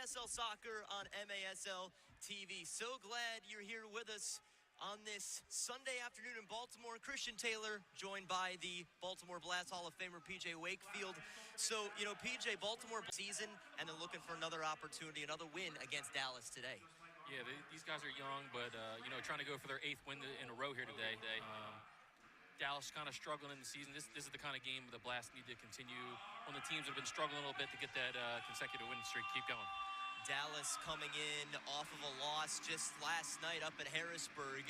MASL Soccer on MASL TV. So glad you're here with us on this Sunday afternoon in Baltimore. Christian Taylor, joined by the Baltimore Blast Hall of Famer PJ Wakefield. So, you know, PJ, Baltimore season, and they're looking for another opportunity, another win against Dallas today. Yeah, these guys are young, but, you know, trying to go for their 8th win in a row here today. Dallas kind of struggling in the season. This is the kind of game the Blast need to continue on the teams that have been struggling a little bit to get that consecutive win streak keep going. Dallas coming in off of a loss just last night up at Harrisburg.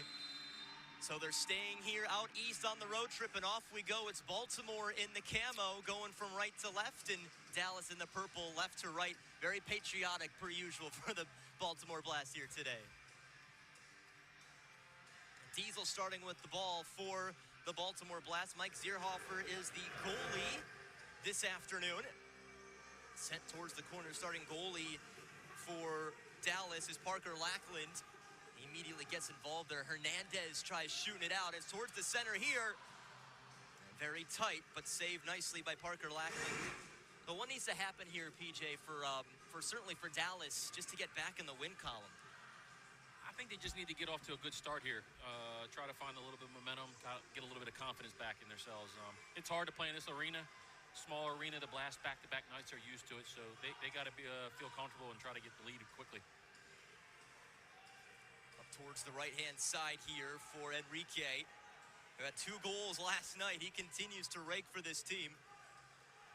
So they're staying here out east on the road trip, and off we go. It's Baltimore in the camo going from right to left, and Dallas in the purple left to right. Very patriotic per usual for the Baltimore Blast here today. Diesel starting with the ball for the Baltimore Blast. Mike Zierhofer is the goalie this afternoon. Sent towards the corner, starting goalie for Dallas is Parker Lackland. He immediately gets involved there. Hernandez tries shooting it out. It's towards the center here. Very tight, but saved nicely by Parker Lackland. But what needs to happen here, PJ, for certainly for Dallas, just to get back in the win column? I think they just need to get off to a good start here. Try to find a little bit of momentum, get a little bit of confidence back in themselves. It's hard to play in this arena. Small arena, the Blast back-to-back nights are used to it, so they got to feel comfortable and try to get the lead quickly. Up towards the right-hand side here for Enrique, who had 2 goals last night. He continues to rake for this team.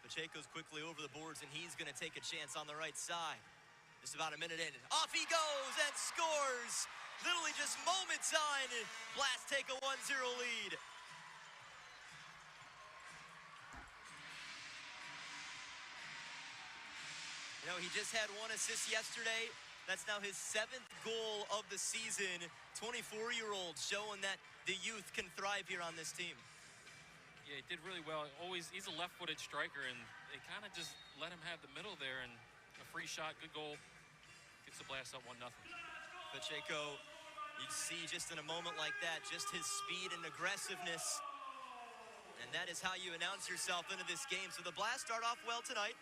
Pacheco's quickly over the boards, and he's going to take a chance on the right side. Just about a minute in, and off he goes and scores. Literally just moments on, and Blast take a 1-0 lead. You know, he just had 1 assist yesterday. That's now his 7th goal of the season. 24-year-old showing that the youth can thrive here on this team. Yeah, he did really well. He's a left-footed striker, and they kind of just let him have the middle there, and a free shot, good goal. Gets the Blast up 1-0. Pacheco, you see just in a moment like that, just his speed and aggressiveness. And that is how you announce yourself into this game. So the Blast start off well tonight.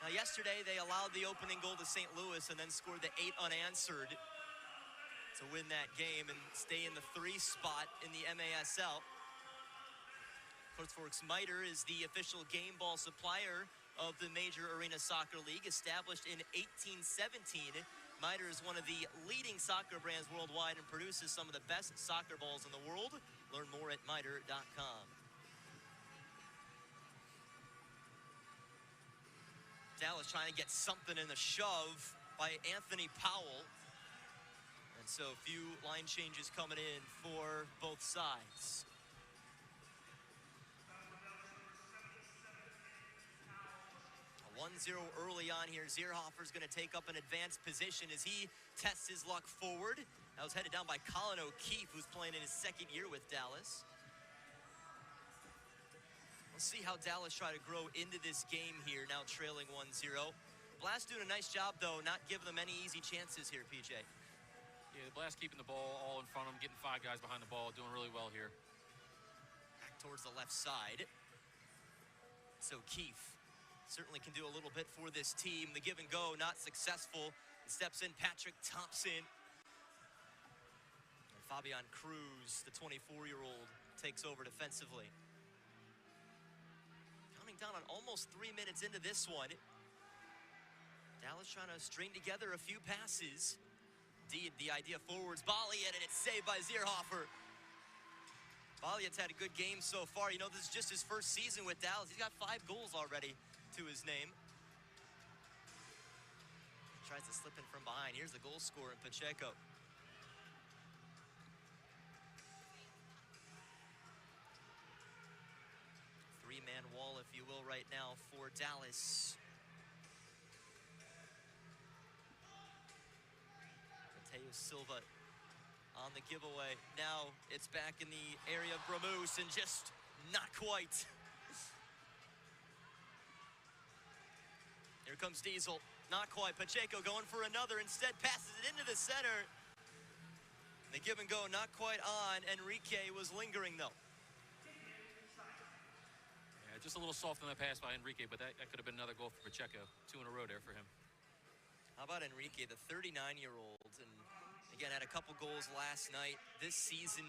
Now, yesterday, they allowed the opening goal to St. Louis and then scored the 8 unanswered to win that game and stay in the 3 spot in the MASL. Courseworks Miter is the official game ball supplier of the Major Arena Soccer League, established in 1817. Miter is one of the leading soccer brands worldwide and produces some of the best soccer balls in the world. Learn more at miter.com. Dallas trying to get something in the shove by Anthony Powell. And so a few line changes coming in for both sides. A 1-0 early on here. Zierhofer's going to take up an advanced position as he tests his luck forward. That was headed down by Colin O'Keefe, who's playing in his 2nd year with Dallas. We'll see how Dallas try to grow into this game here, now trailing 1-0. Blast doing a nice job, though, not giving them any easy chances here, PJ. Yeah, the Blast keeping the ball all in front of them, getting 5 guys behind the ball, doing really well here. Back towards the left side. So Keefe certainly can do a little bit for this team. The give and go, not successful. Steps in Patrick Thompson. And Fabian Cruz, the 24-year-old, takes over defensively. Coming down on almost 3 minutes into this one. Dallas trying to string together a few passes. The idea forwards, Balliet, and it's saved by Zierhofer. Balliet's had a good game so far. You know, this is just his 1st season with Dallas. He's got 5 goals already to his name. Tries to slip in from behind. Here's the goal scorer in Pacheco. Three-man wall, if you will, right now for Dallas. Mateo Silva on the giveaway. Now it's back in the area of Bramus, and just not quite. Here comes Diesel. Not quite. Pacheco going for another. Instead passes it into the center. The give and go not quite on. Enrique was lingering, though. Yeah, just a little soft on that pass by Enrique, but that could have been another goal for Pacheco. 2 in a row there for him. How about Enrique, the 39-year-old, and again had a couple goals last night. This season,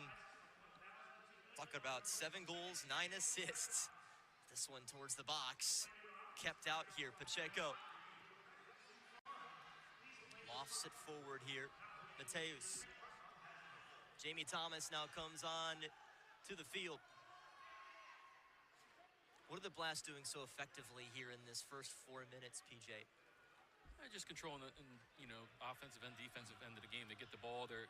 talk about 7 goals, 9 assists. This one towards the box, kept out here. Pacheco lofts it forward here. Mateus. Jamie Thomas now comes on to the field. What are the Blast doing so effectively here in this first 4 minutes, PJ? Just controlling the, offensive and defensive end of the game. They get the ball. They're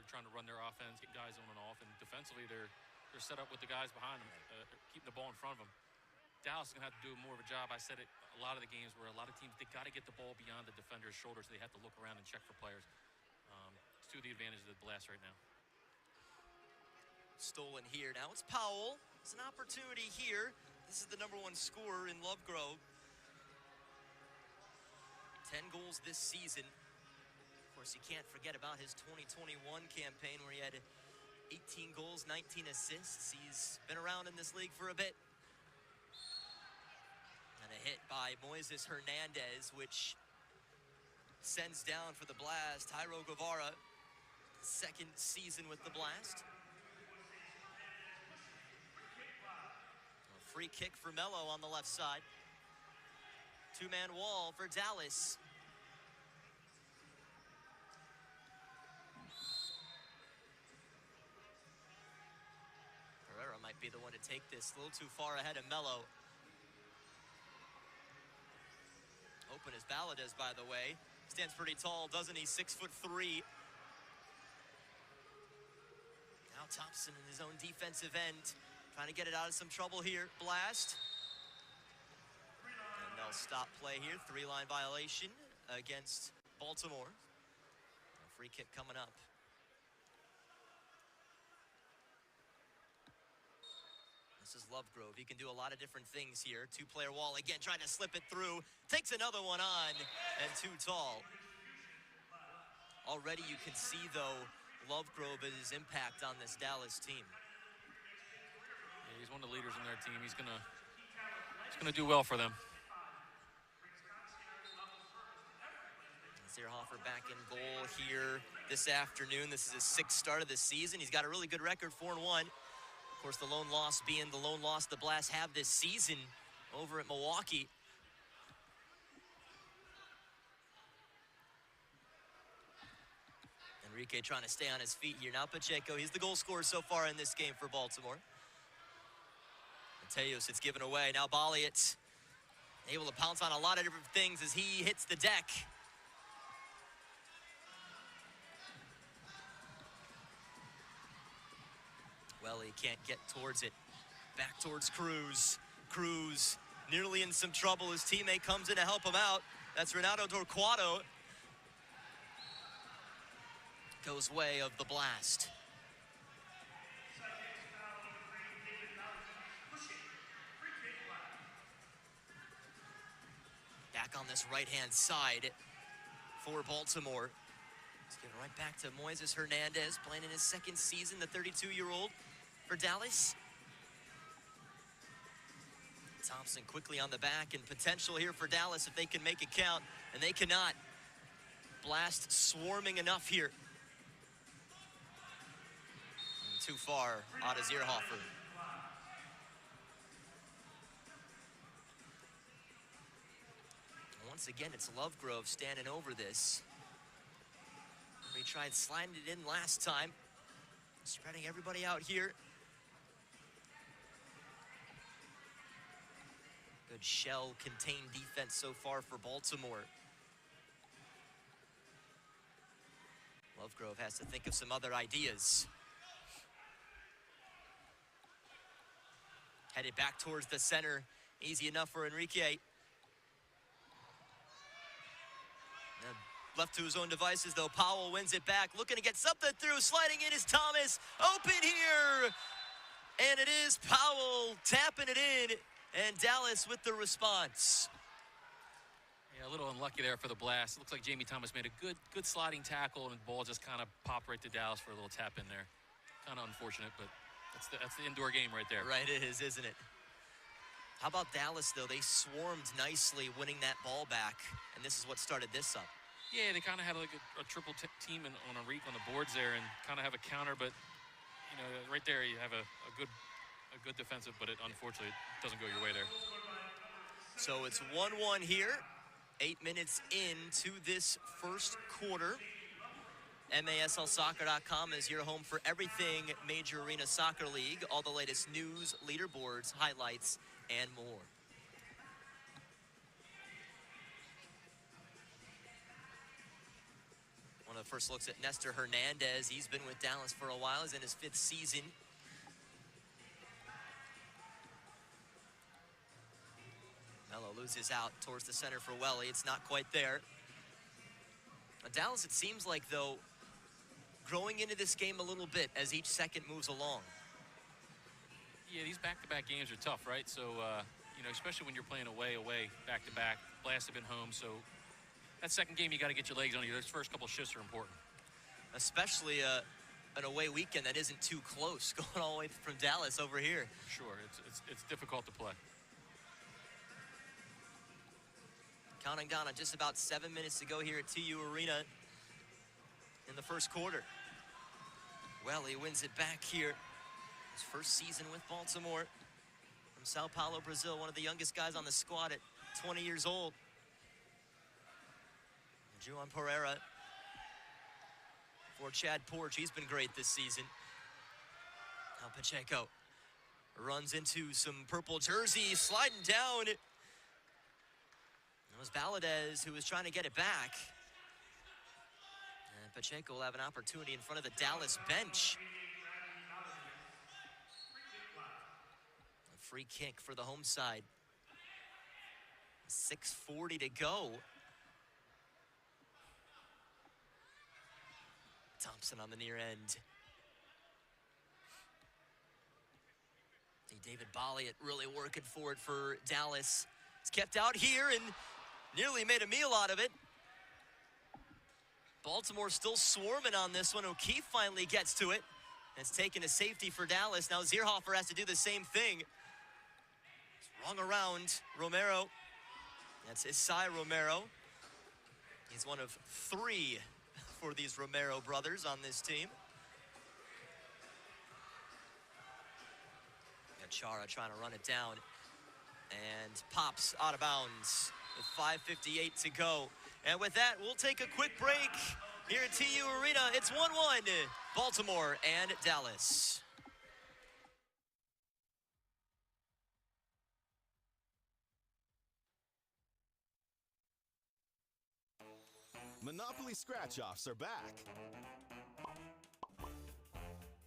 trying to run their offense, get guys on and off, and defensively they're set up with the guys behind them, keeping the ball in front of them. Dallas is gonna have to do more of a job. I said it a lot of the games where a lot of teams, they got to get the ball beyond the defender's shoulders. They have to look around and check for players. It's to the advantage of the Blast right now. Stolen here. Now it's Powell. It's an opportunity here. This is the #1 scorer in Lovegrove. 10 goals this season. Of course, you can't forget about his 2021 campaign where he had 18 goals, 19 assists. He's been around in this league for a bit. And a hit by Moises Hernandez, which sends down for the Blast Jairo Guevara, second season with the Blast. A free kick for Melo on the left side. Two-man wall for Dallas. Herrera might be the one to take this. A little too far ahead of Melo. Open as Valadez, by the way. Stands pretty tall, doesn't he? 6'3". Now Thompson in his own defensive end, trying to get it out of some trouble here. Blast. And they'll stop play here. 3-line violation against Baltimore. A free kick coming up. This is Lovegrove. He can do a lot of different things here. Two-player wall again, trying to slip it through. Takes another one on, and too tall. Already you can see, though, Lovegrove and his impact on this Dallas team. Yeah, he's one of the leaders in their team. He's gonna do well for them. Zierhofer back in goal here this afternoon. This is his 6th start of the season. He's got a really good record, 4-1. Of course, the lone loss being the lone loss the Blast have this season over at Milwaukee. Enrique trying to stay on his feet here. Now Pacheco, he's the goal scorer so far in this game for Baltimore. Mateus, it's given away. Now Balliot able to pounce on a lot of different things as he hits the deck. Well, he can't get towards it. Back towards Cruz. Cruz nearly in some trouble. His teammate comes in to help him out. That's Renato Torquato. Goes way of the Blast. Back on this right-hand side for Baltimore. Let's give it right back to Moises Hernandez, playing in his 2nd season, the 32-year-old for Dallas. Thompson quickly on the back, and potential here for Dallas if they can make it count, and they cannot. Blast swarming enough here. And too far out of Zierhofer. Once again, it's Lovegrove standing over this. He tried sliding it in last time. Spreading everybody out here. Good shell-contained defense so far for Baltimore. Lovegrove has to think of some other ideas. Headed back towards the center. Easy enough for Enrique. Left to his own devices, though. Powell wins it back. Looking to get something through. Sliding in is Thomas. Open here. And it is Powell tapping it in. And Dallas with the response. Yeah, a little unlucky there for the Blast. It looks like Jamie Thomas made a good sliding tackle, and the ball just kind of popped right to Dallas for a little tap in there. Kind of unfortunate, but that's the indoor game right there. Right, it is, isn't it? How about Dallas, though? They swarmed nicely, winning that ball back, and this is what started this up. Yeah, they kind of had like a triple team on a reek on the boards there and kind of have a counter, but, you know, right there you have a good defensive, but it unfortunately doesn't go your way there. So it's 1-1 here. 8 minutes into this first quarter. MASLsoccer.com is your home for everything Major Arena Soccer League. All the latest news, leaderboards, highlights, and more. One of the first looks at Nestor Hernandez. He's been with Dallas for a while. He's in his 5th season. Mello loses out towards the center for Welly. It's not quite there. Dallas, it seems like, though, growing into this game a little bit as each second moves along. Yeah, these back-to-back games are tough, right? So, you know, especially when you're playing away, back-to-back. Blast have been home, so that second game you got to get your legs on you. Those first couple shifts are important. Especially an away weekend that isn't too close, going all the way from Dallas over here. Sure, it's difficult to play. Counting down on just about 7 minutes to go here at TU Arena in the first quarter. Well, he wins it back here. His first season with Baltimore. From Sao Paulo, Brazil, one of the youngest guys on the squad at 20 years old. Juan Pereira for Chad Porch. He's been great this season. Now Pacheco runs into some purple jersey, sliding down. It was Valadez who was trying to get it back. And Pacheco will have an opportunity in front of the Dallas bench. A free kick for the home side. 6:40 to go. Thompson on the near end. David Bolliott really working for it for Dallas. It's kept out here and nearly made a meal out of it. Baltimore still swarming on this one. O'Keefe finally gets to it. It's taken a safety for Dallas. Now Zierhofer has to do the same thing. It's wrong around Romero. That's Isai Romero. He's one of 3 for these Romero brothers on this team. Chara trying to run it down. And pops out of bounds with 5:58 to go. And with that, we'll take a quick break here at TU Arena. It's 1-1, Baltimore and Dallas. Monopoly Scratch-Offs are back.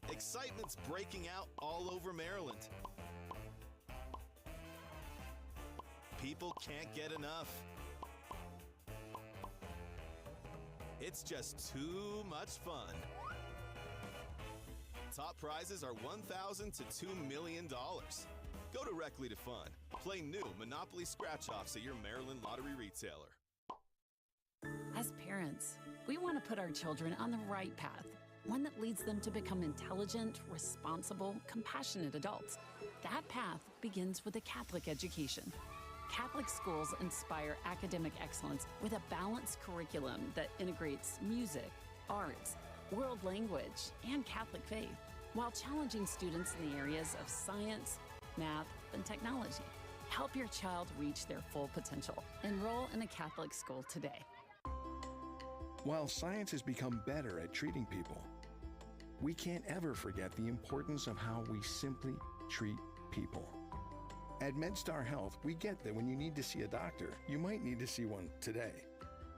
Excitement's breaking out all over Maryland. People can't get enough. It's just too much fun. Top prizes are $1,000 to $2 million. Go directly to fun. Play new Monopoly Scratch-Offs at your Maryland lottery retailer. As parents, we want to put our children on the right path, one that leads them to become intelligent, responsible, compassionate adults. That path begins with a Catholic education. Catholic schools inspire academic excellence with a balanced curriculum that integrates music, arts, world language, and Catholic faith, while challenging students in the areas of science, math, and technology. Help your child reach their full potential. Enroll in a Catholic school today. While science has become better at treating people, we can't ever forget the importance of how we simply treat people. At MedStar Health, we get that when you need to see a doctor, you might need to see one today.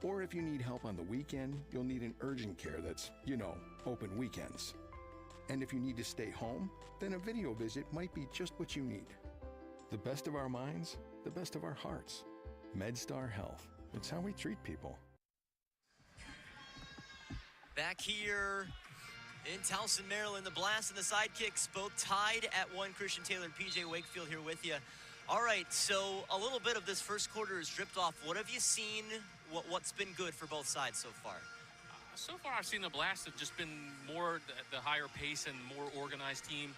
Or if you need help on the weekend, you'll need an urgent care that's, open weekends. And if you need to stay home, then a video visit might be just what you need. The best of our minds, the best of our hearts. MedStar Health. It's how we treat people. Back here in Towson, Maryland, the Blast and the Sidekicks both tied at 1. Christian Taylor and PJ Wakefield here with you. All right, so a little bit of this first quarter has dripped off. What have you seen? What's been good for both sides so far? So far, I've seen the Blast have just been more the higher pace and more organized team.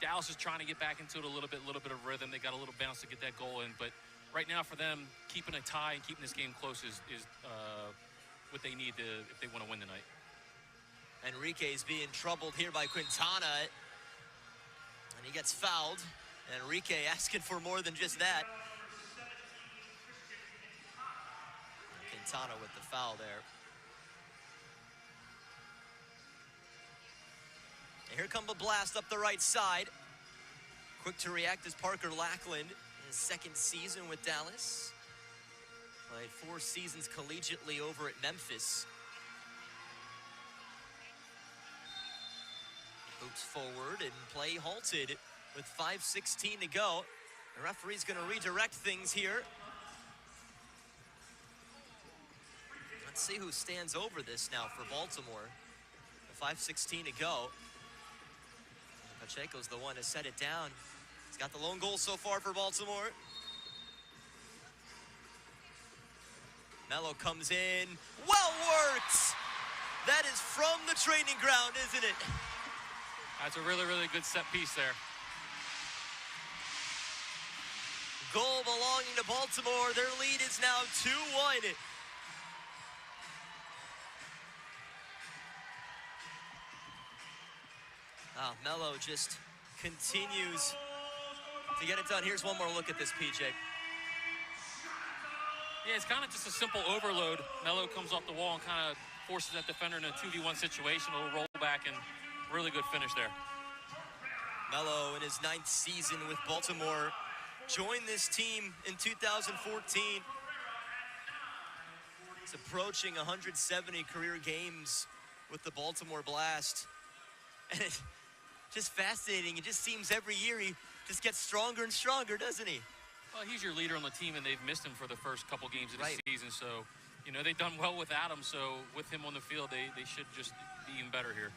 Dallas is trying to get back into it a little bit of rhythm. They got a little bounce to get that goal in, but right now for them, keeping a tie and keeping this game close is what they need if they want to win tonight. Enrique's being troubled here by Quintana, and he gets fouled. Enrique asking for more than just that. Quintana with the foul there. And here come the Blast up the right side. Quick to react is Parker Lackland in his second season with Dallas. Played 4 seasons collegiately over at Memphis. Hoops forward and play halted with 5:16 to go. The referee's going to redirect things here. Let's see who stands over this now for Baltimore. 5:16 to go. Pacheco's the one to set it down. He's got the lone goal so far for Baltimore. Melo comes in. Well worked! That is from the training ground, isn't it? That's a really, really good set piece there. Goal belonging to Baltimore. Their lead is now 2-1. Melo just continues to get it done. Here's one more look at this, PJ. Yeah, it's kind of just a simple overload. Melo comes off the wall and kind of forces that defender in a 2v1 situation, a little roll back, and really good finish there. Melo in his 9th season with Baltimore joined this team in 2014. He's approaching 170 career games with the Baltimore Blast. And it's just fascinating. It just seems every year he just gets stronger and stronger, doesn't he? Well, he's your leader on the team, and they've missed him for the first couple games of the Right. season. So, you know, they've done well without him. So with him on the field, they should just be even better here.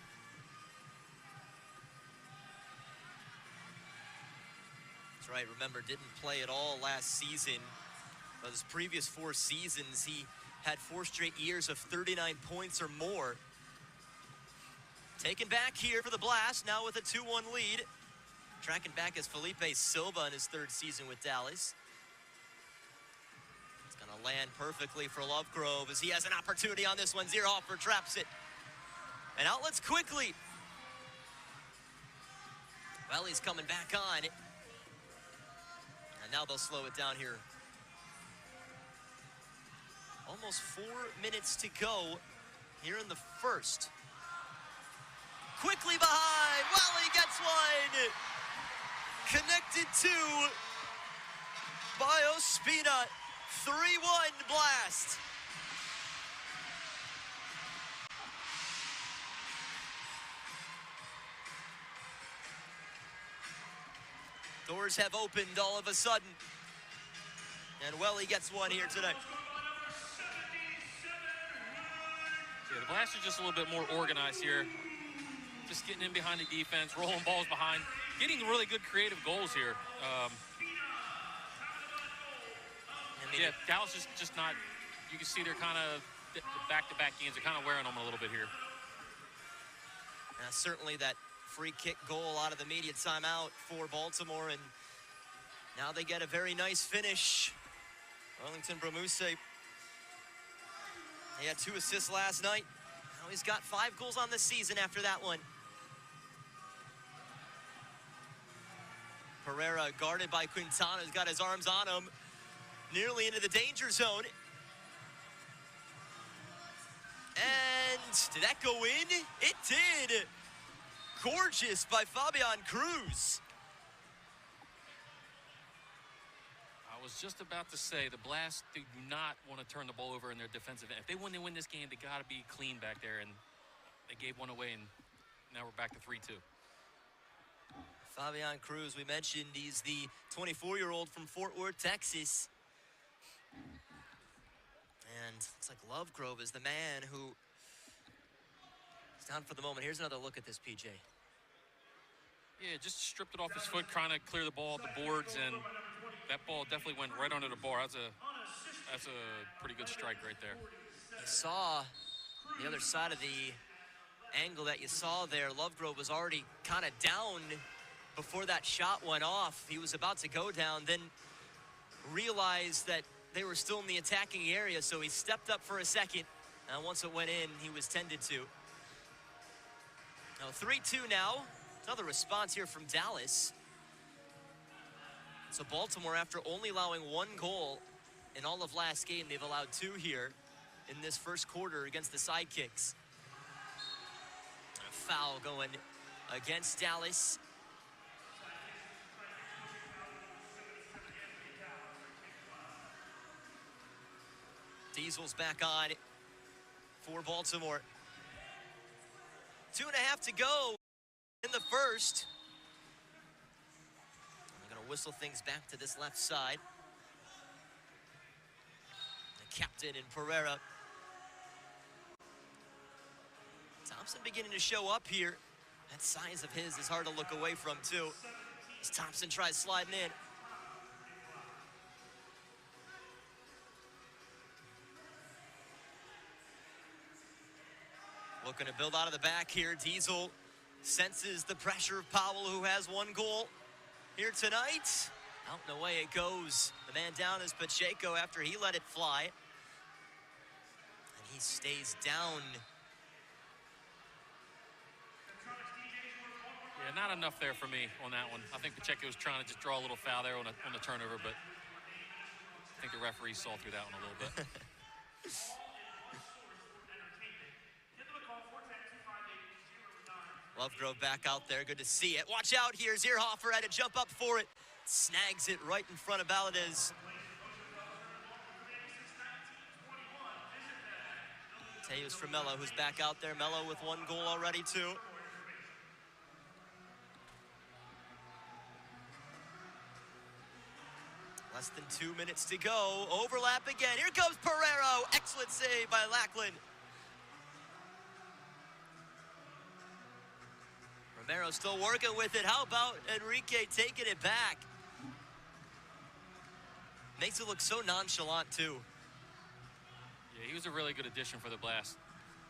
That's right. Remember, didn't play at all last season. But his previous 4 seasons, he had 4 straight years of 39 points or more. Taken back here for the Blast, now with a 2-1 lead. Tracking back is Felipe Silva in his 3rd season with Dallas. It's gonna land perfectly for Lovegrove as he has an opportunity on this one. Zierhofer traps it. And outlets quickly. Well, he's coming back on. And now they'll slow it down here. Almost 4 minutes to go here in the first. Quickly behind, well, he gets one. Connected to by Ospina. 3-1 Blast. Doors have opened all of a sudden. And Welly gets one here tonight. Yeah, the Blast are just a little bit more organized here. Just getting in behind the defense, rolling balls behind, getting really good creative goals here. Yeah, Dallas is just not, you can see they're kind of, the back-to-back games are kind of wearing them a little bit here. Certainly that free kick goal out of the immediate timeout for Baltimore, and now they get a very nice finish. Wellington Bramuse, he had 2 assists last night. Now he's got 5 goals on the season after that one. Pereira guarded by Quintana, who's got his arms on him, nearly into the danger zone. And did that go in? It did. Gorgeous by Fabian Cruz. I was just about to say, the Blast do not want to turn the ball over in their defensive end. If they want to win this game, they got to be clean back there, and they gave one away, and now we're back to 3-2. Fabian Cruz, we mentioned, he's the 24-year-old from Fort Worth, Texas. And looks like Lovegrove is the man who is down for the moment. Here's another look at this, PJ. Yeah, just stripped it off his foot, trying to clear the ball at the boards, and that ball definitely went right under the bar. That's a pretty good strike right there. You saw the other side of the angle that you saw there. Lovegrove was already kind of down before that shot went off. He was about to go down, then realized that they were still in the attacking area, so he stepped up for a second. And once it went in, he was tended to. Now 3-2 now. Another response here from Dallas. So Baltimore, after only allowing 1 goal in all of last game, they've allowed 2 here in this first quarter against the Sidekicks. A foul going against Dallas. Diesel's back on for Baltimore. 2.5 to go in the first. I'm gonna whistle things back to this left side. The captain in Pereira. Thompson beginning to show up here. That size of his is hard to look away from too. As Thompson tries sliding in. Looking to build out of the back here. Diesel senses the pressure of Powell, who has 1 goal here tonight. Out and away it goes. The man down is Pacheco after he let it fly. And he stays down. Yeah, not enough there for me on that one. I think Pacheco was trying to just draw a little foul there on the turnover, but I think the referee saw through that one a little bit. Lovegrove back out there, good to see it. Watch out here, Zierhofer had to jump up for it. Snags it right in front of Valadez. Teus for Mello, who's back out there. Mello with 1 goal already too. Less than 2 minutes to go. Overlap again. Here comes Pereiro. Excellent save by Lackland. Romero still working with it. How about Enrique taking it back? Makes it look so nonchalant too. Yeah, he was a really good addition for the Blast.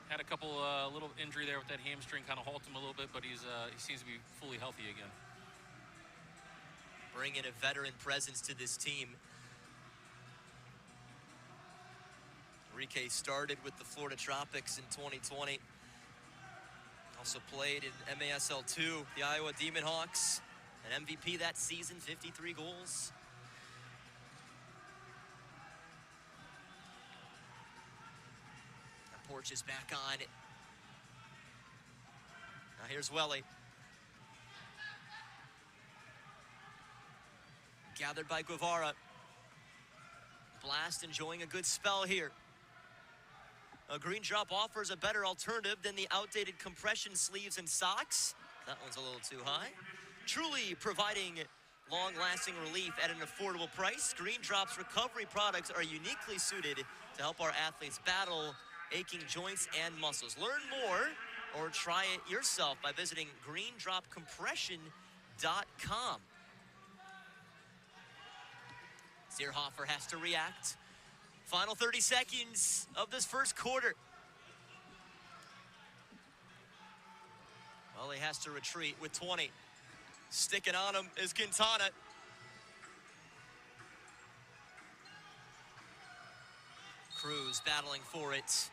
Had a couple little injury there with that hamstring, kind of halted him a little bit, but he seems to be fully healthy again. Bringing a veteran presence to this team. Enrique started with the Florida Tropics in 2020. Also played in MASL 2, the Iowa Demon Hawks. An MVP that season, 53 goals. Now Porch is back on. Now here's Welly. Gathered by Guevara. Blast enjoying a good spell here. A green drop offers a better alternative than the outdated compression sleeves and socks. That one's a little too high. Truly providing long-lasting relief at an affordable price. Green Drop's recovery products are uniquely suited to help our athletes battle aching joints and muscles. Learn more or try it yourself by visiting greendropcompression.com. Zierhofer has to react. Final 30 seconds of this first quarter. Well, he has to retreat with 20. Sticking on him is Quintana. Cruz battling for it.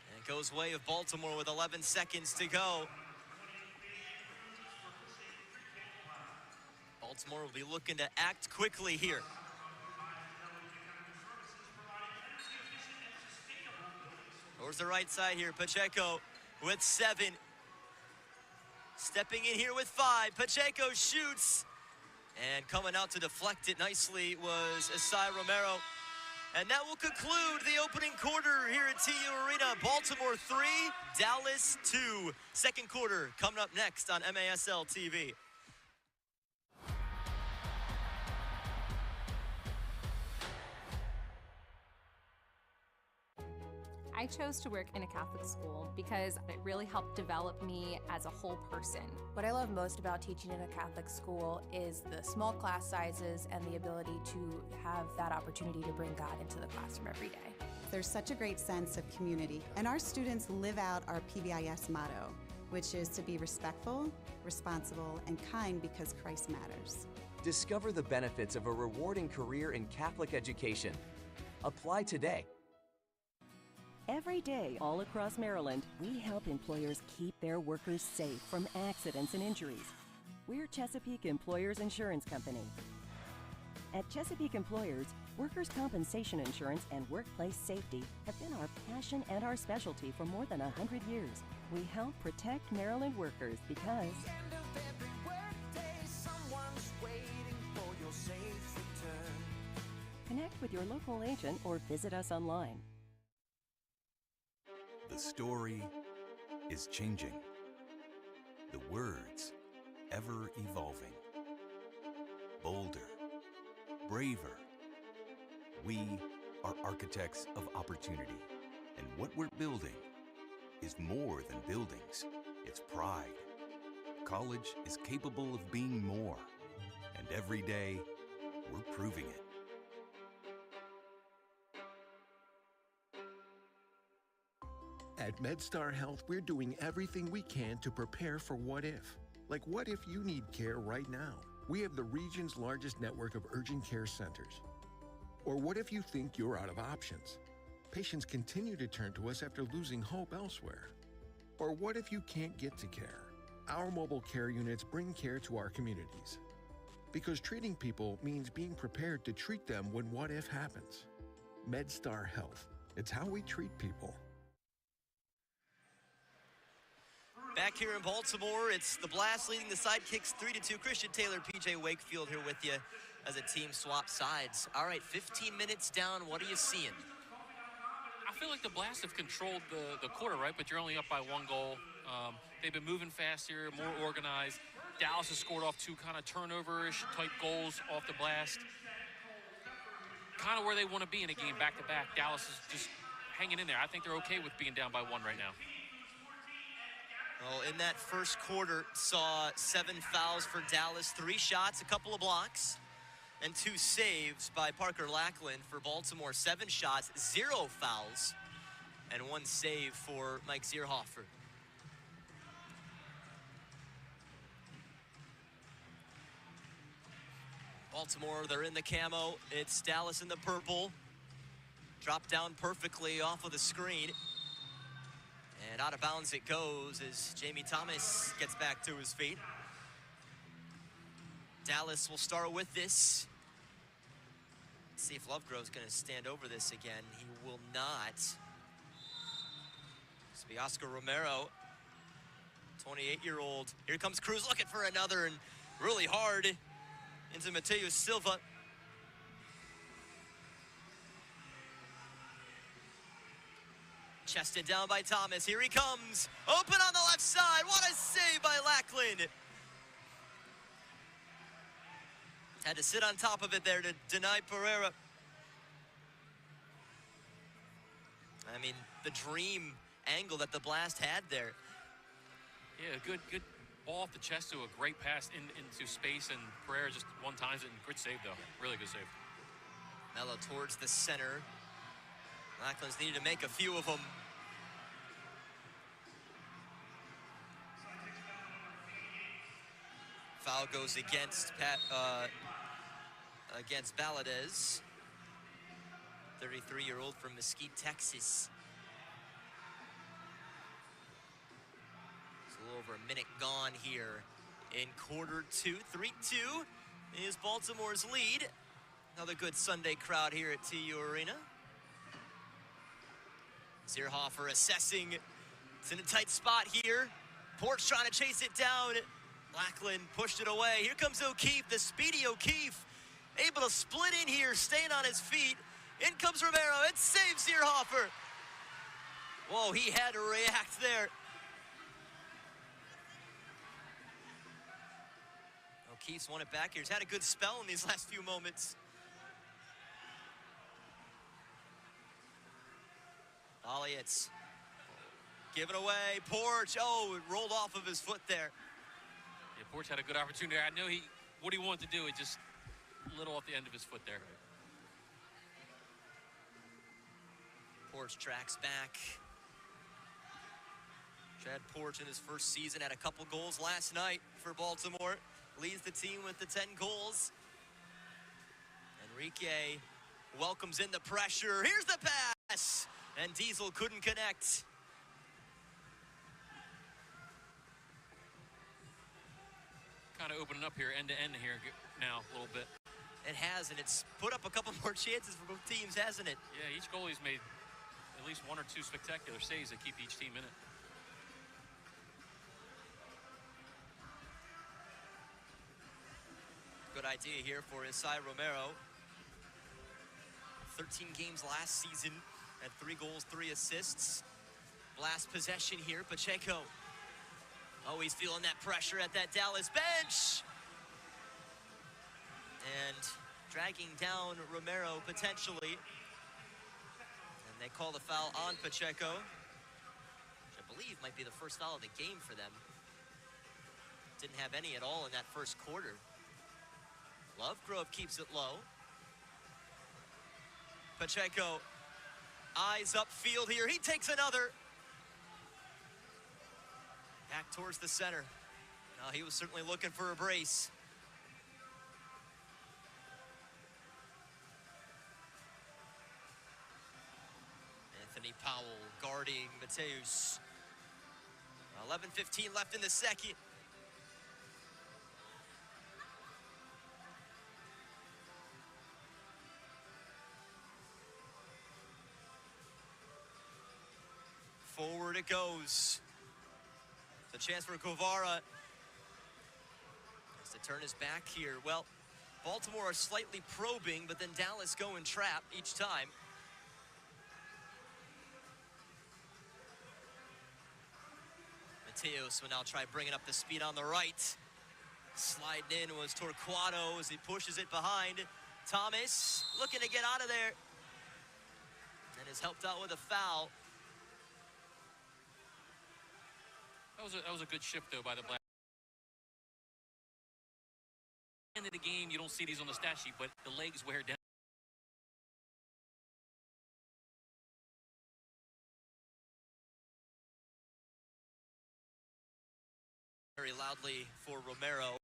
And it goes way of Baltimore with 11 seconds to go. Baltimore will be looking to act quickly here. Towards the right side here, Pacheco with 7. Stepping in here with 5. Pacheco shoots. And coming out to deflect it nicely was Esai Romero. And that will conclude the opening quarter here at TU Arena. Baltimore 3, Dallas 2. Second quarter coming up next on MASL TV. I chose to work in a Catholic school because it really helped develop me as a whole person. What I love most about teaching in a Catholic school is the small class sizes and the ability to have that opportunity to bring God into the classroom every day. There's such a great sense of community, and our students live out our PBIS motto. which is to be respectful, responsible, and kind because Christ matters. Discover the benefits of a rewarding career in Catholic education. Apply today. Every day, all across Maryland, we help employers keep their workers safe from accidents and injuries. We're Chesapeake Employers Insurance Company. At Chesapeake Employers, workers' compensation insurance and workplace safety have been our passion and our specialty for more than 100 years. We help protect Maryland workers because connect with your local agent or visit us online. The story is changing. The words ever evolving. Bolder, braver. We are architects of opportunity, and what we're building is more than buildings. It's pride. College is capable of being more, and every day we're proving it. At MedStar Health, we're doing everything we can to prepare for what if. Like, what if you need care right now? We have the region's largest network of urgent care centers. Or what if you think you're out of options? Patients continue to turn to us after losing hope elsewhere. Or what if you can't get to care? Our mobile care units bring care to our communities. Because treating people means being prepared to treat them when what if happens. MedStar Health. It's how we treat people. Back here in Baltimore, it's the Blast leading the Sidekicks 3-2. Christian Taylor, PJ Wakefield here with you as a team swap sides. All right, 15 minutes down. What are you seeing? I feel like the Blast have controlled the quarter, right? But you're only up by 1 goal. They've been moving faster, more organized. Dallas has scored off 2 kind of turnover-ish type goals off the Blast. Kind of where they want to be in a game back-to-back. Dallas is just hanging in there. I think they're okay with being down by 1 right now. Well, in that first quarter, saw 7 fouls for Dallas, 3 shots, a couple of blocks, and 2 saves by Parker Lackland for Baltimore. 7 shots, 0 fouls, and 1 save for Mike Zierhofer. Baltimore, they're in the camo. It's Dallas in the purple. Dropped down perfectly off of the screen. And out of bounds it goes as Jamie Thomas gets back to his feet. Dallas will start with this. Let's see if Lovegrove's going to stand over this again. He will not. This will be Oscar Romero, 28-year-old. Here comes Cruz looking for another, and really hard into Mateus Silva. Chested down by Thomas. Here he comes. Open on the left side. What a save by Lackland. Had to sit on top of it there to deny Pereira. I mean, the dream angle that the Blast had there. Yeah, good ball off the chest to a great pass into space, and Pereira just one-times it, and good save, though. Really good save. Mello towards the center. Lackland's needed to make a few of them. Foul goes against against Valadez, 33-year-old from Mesquite, Texas. It's a little over a minute gone here in quarter 2. 3-2 is Baltimore's lead. Another good Sunday crowd here at TU Arena. Zierhofer assessing. It's in a tight spot here. Porch trying to chase it down. Lackland pushed it away. Here comes O'Keefe, the speedy O'Keefe, able to split in here, staying on his feet. In comes Romero, it saves Zierhofer. Whoa, he had to react there. O'Keefe's won it back here. He's had a good spell in these last few moments. Elliott's given away. Porch, oh, it rolled off of his foot there. Yeah, Porch had a good opportunity. I knew what he wanted to do. It just a little off the end of his foot there. Porch tracks back. Chad Porch in his first season had a couple goals last night for Baltimore. Leads the team with the 10 goals. Enrique welcomes in the pressure. Here's the pass! And Diesel couldn't connect. Kind of opening up here, end to end here now a little bit. It has, and it's put up a couple more chances for both teams, hasn't it? Yeah, each goalie's made at least one or two spectacular saves that keep each team in it. Good idea here for Isai Romero. 13 games last season, had 3 goals, 3 assists. Blast possession here, Pacheco. Always feeling that pressure at that Dallas bench. And dragging down Romero potentially. And they call the foul on Pacheco, which I believe might be the first foul of the game for them. Didn't have any at all in that first quarter. Lovegrove keeps it low. Pacheco, eyes upfield here. He takes another. Back towards the center. Now he was certainly looking for a brace. Anthony Powell guarding Mateus. 11:15 left in the second. Forward it goes. The chance for Guevara. Has to turn his back here. Well, Baltimore are slightly probing, but then Dallas going trap each time. Mateus will now try bringing up the speed on the right. Sliding in was Torquato as he pushes it behind. Thomas looking to get out of there. And is helped out with a foul. That was a good shift, though, by the Blast. End of the game, you don't see these on the stat sheet, but the legs wear down. Very loudly for Romero.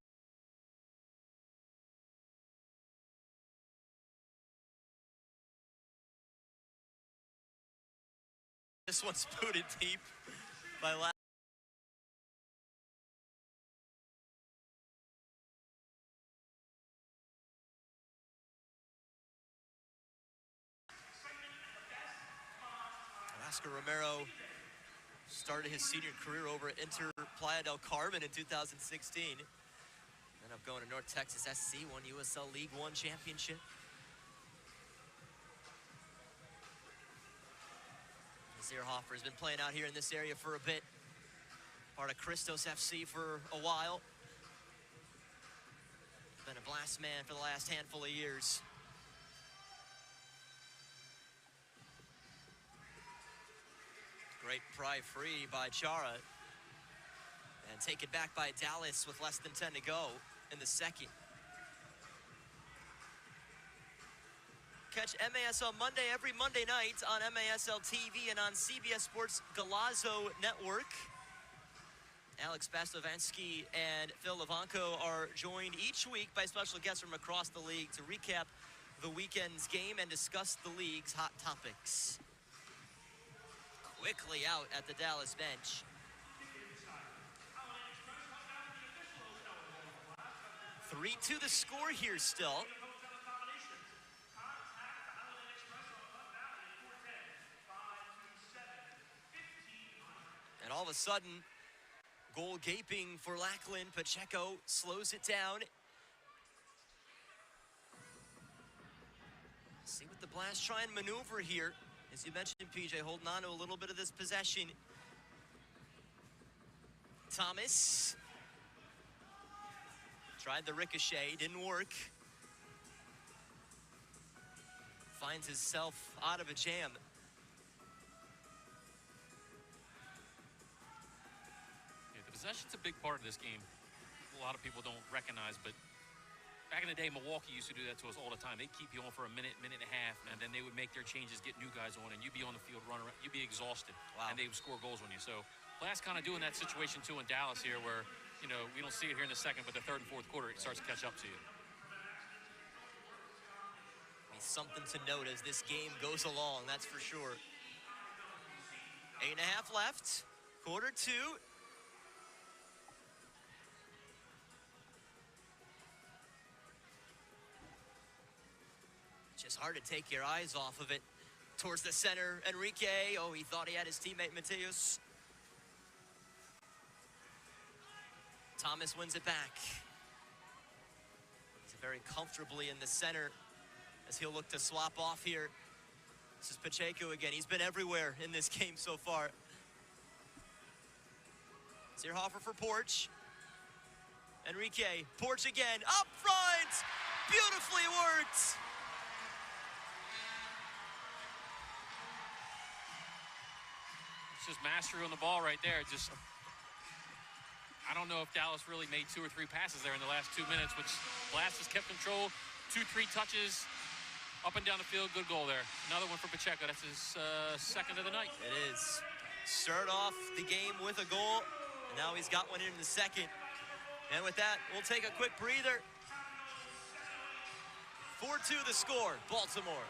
This one's booted deep by Last. Oscar Romero started his senior career over at Inter Playa del Carmen in 2016. Ended up going to North Texas SC, won USL League One championship. Zierhofer has been playing out here in this area for a bit. Part of Christos FC for a while. Been a Blast man for the last handful of years. Great pry free by Chara. And taken back by Dallas with less than 10 to go in the second. Catch MASL Monday every Monday night on MASL TV and on CBS Sports Golazo Network. Alex Bastovansky and Phil Levanko are joined each week by special guests from across the league to recap the weekend's game and discuss the league's hot topics. Quickly out at the Dallas bench. Three to the score here still. And all of a sudden, goal gaping for Lackland. Pacheco slows it down. See what the Blast try and maneuver here. As you mentioned, PJ, holding on to a little bit of this possession. Thomas. Tried the ricochet, didn't work. Finds himself out of a jam. Yeah, the possession's a big part of this game. A lot of people don't recognize, but back in the day, Milwaukee used to do that to us all the time. They'd keep you on for a minute, minute and a half, and then they would make their changes, get new guys on, and you'd be on the field running around. You'd be exhausted, wow. And they would score goals on you. So Blast kind of doing that situation too in Dallas here where, you know, we don't see it here in the second, but the third and fourth quarter, it starts to catch up to you. Be something to note as this game goes along, that's for sure. 8.5 left, quarter two. Just hard to take your eyes off of it. Towards the center, Enrique. Oh, he thought he had his teammate Mateus. Thomas wins it back. He's very comfortably in the center as he'll look to swap off here. This is Pacheco again. He's been everywhere in this game so far. Zierhofer for Porch. Enrique, Porch again, up front! Beautifully worked! It's just mastery on the ball right there. Just, I don't know if Dallas really made 2 or 3 passes there in the last 2 minutes, which Blast has kept control. 2-3 touches up and down the field. Good goal there. Another one for Pacheco. That's his second of the night. It is. Start off the game with a goal, and now he's got one in the second. And with that, we'll take a quick breather. 4-2 the score, Baltimore.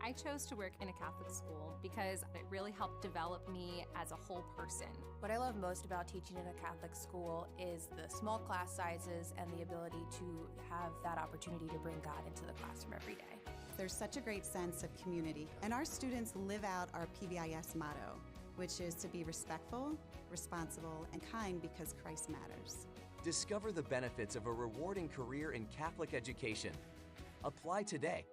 I chose to work in a Catholic school because it really helped develop me as a whole person. What I love most about teaching in a Catholic school is the small class sizes and the ability to have that opportunity to bring God into the classroom every day. There's such a great sense of community, and our students live out our PBIS motto, which is to be respectful, responsible, and kind because Christ matters. Discover the benefits of a rewarding career in Catholic education. Apply today.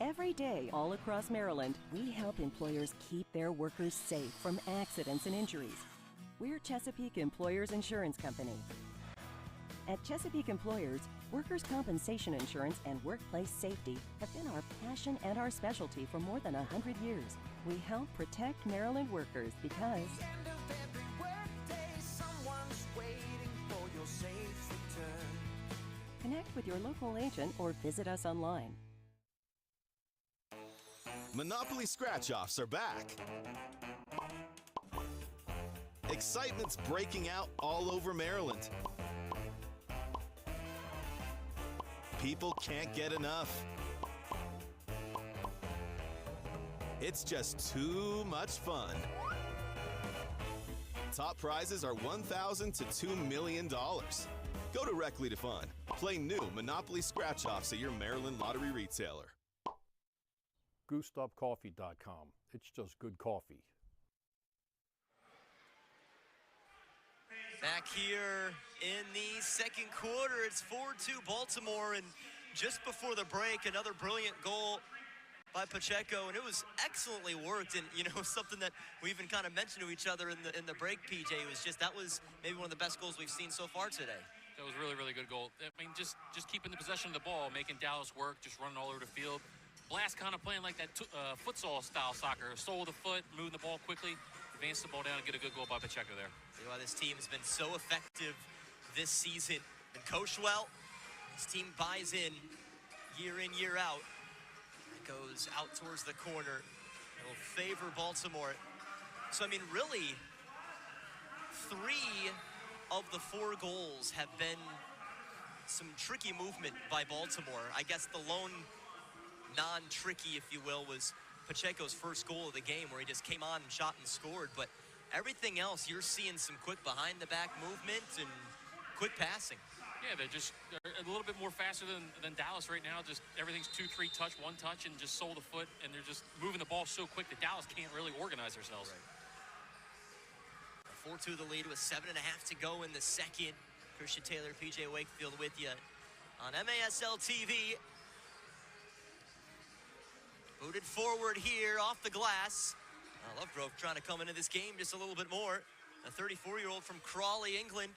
Every day, all across Maryland, we help employers keep their workers safe from accidents and injuries. We're Chesapeake Employers Insurance Company. At Chesapeake Employers, workers' compensation insurance and workplace safety have been our passion and our specialty for more than 100 years. We help protect Maryland workers because connect with your local agent or visit us online. Monopoly Scratch-Offs are back. Excitement's breaking out all over Maryland. People can't get enough. It's just too much fun. Top prizes are $1,000 to $2 million. Go directly to fun. Play new Monopoly Scratch-Offs at your Maryland lottery retailer. GoostUpCoffee.com. It's just good coffee. Back here in the second quarter, it's 4-2 Baltimore, and just before the break, another brilliant goal by Pacheco, and it was excellently worked. And you know, something that we even kind of mentioned to each other in the break, PJ, was just that was maybe one of the best goals we've seen so far today. That was really, really good goal. I mean, just keeping the possession of the ball, making Dallas work, just running all over the field. Blast kind of playing like that futsal style soccer, sole of the foot, moving the ball quickly, advance the ball down and get a good goal by Pacheco there. See why this team has been so effective this season. And coached well. His team buys in, year out. It goes out towards the corner. It will favor Baltimore. So, I mean, really, 3 of the 4 goals have been some tricky movement by Baltimore. I guess the lone non-tricky, if you will, was Pacheco's first goal of the game, where he just came on and shot and scored. But everything else, you're seeing some quick behind-the-back movement and quick passing. Yeah, they're a little bit more faster than Dallas right now. Just everything's 2-3 touch, 1 touch, and just sole of the foot, and they're just moving the ball so quick that Dallas can't really organize themselves. Right. 4-2 the lead with 7.5 to go in the second. Christian Taylor, PJ Wakefield with you on MASL TV. Booted forward here off the glass. Lovegrove trying to come into this game just a little bit more. A 34-year-old from Crawley, England.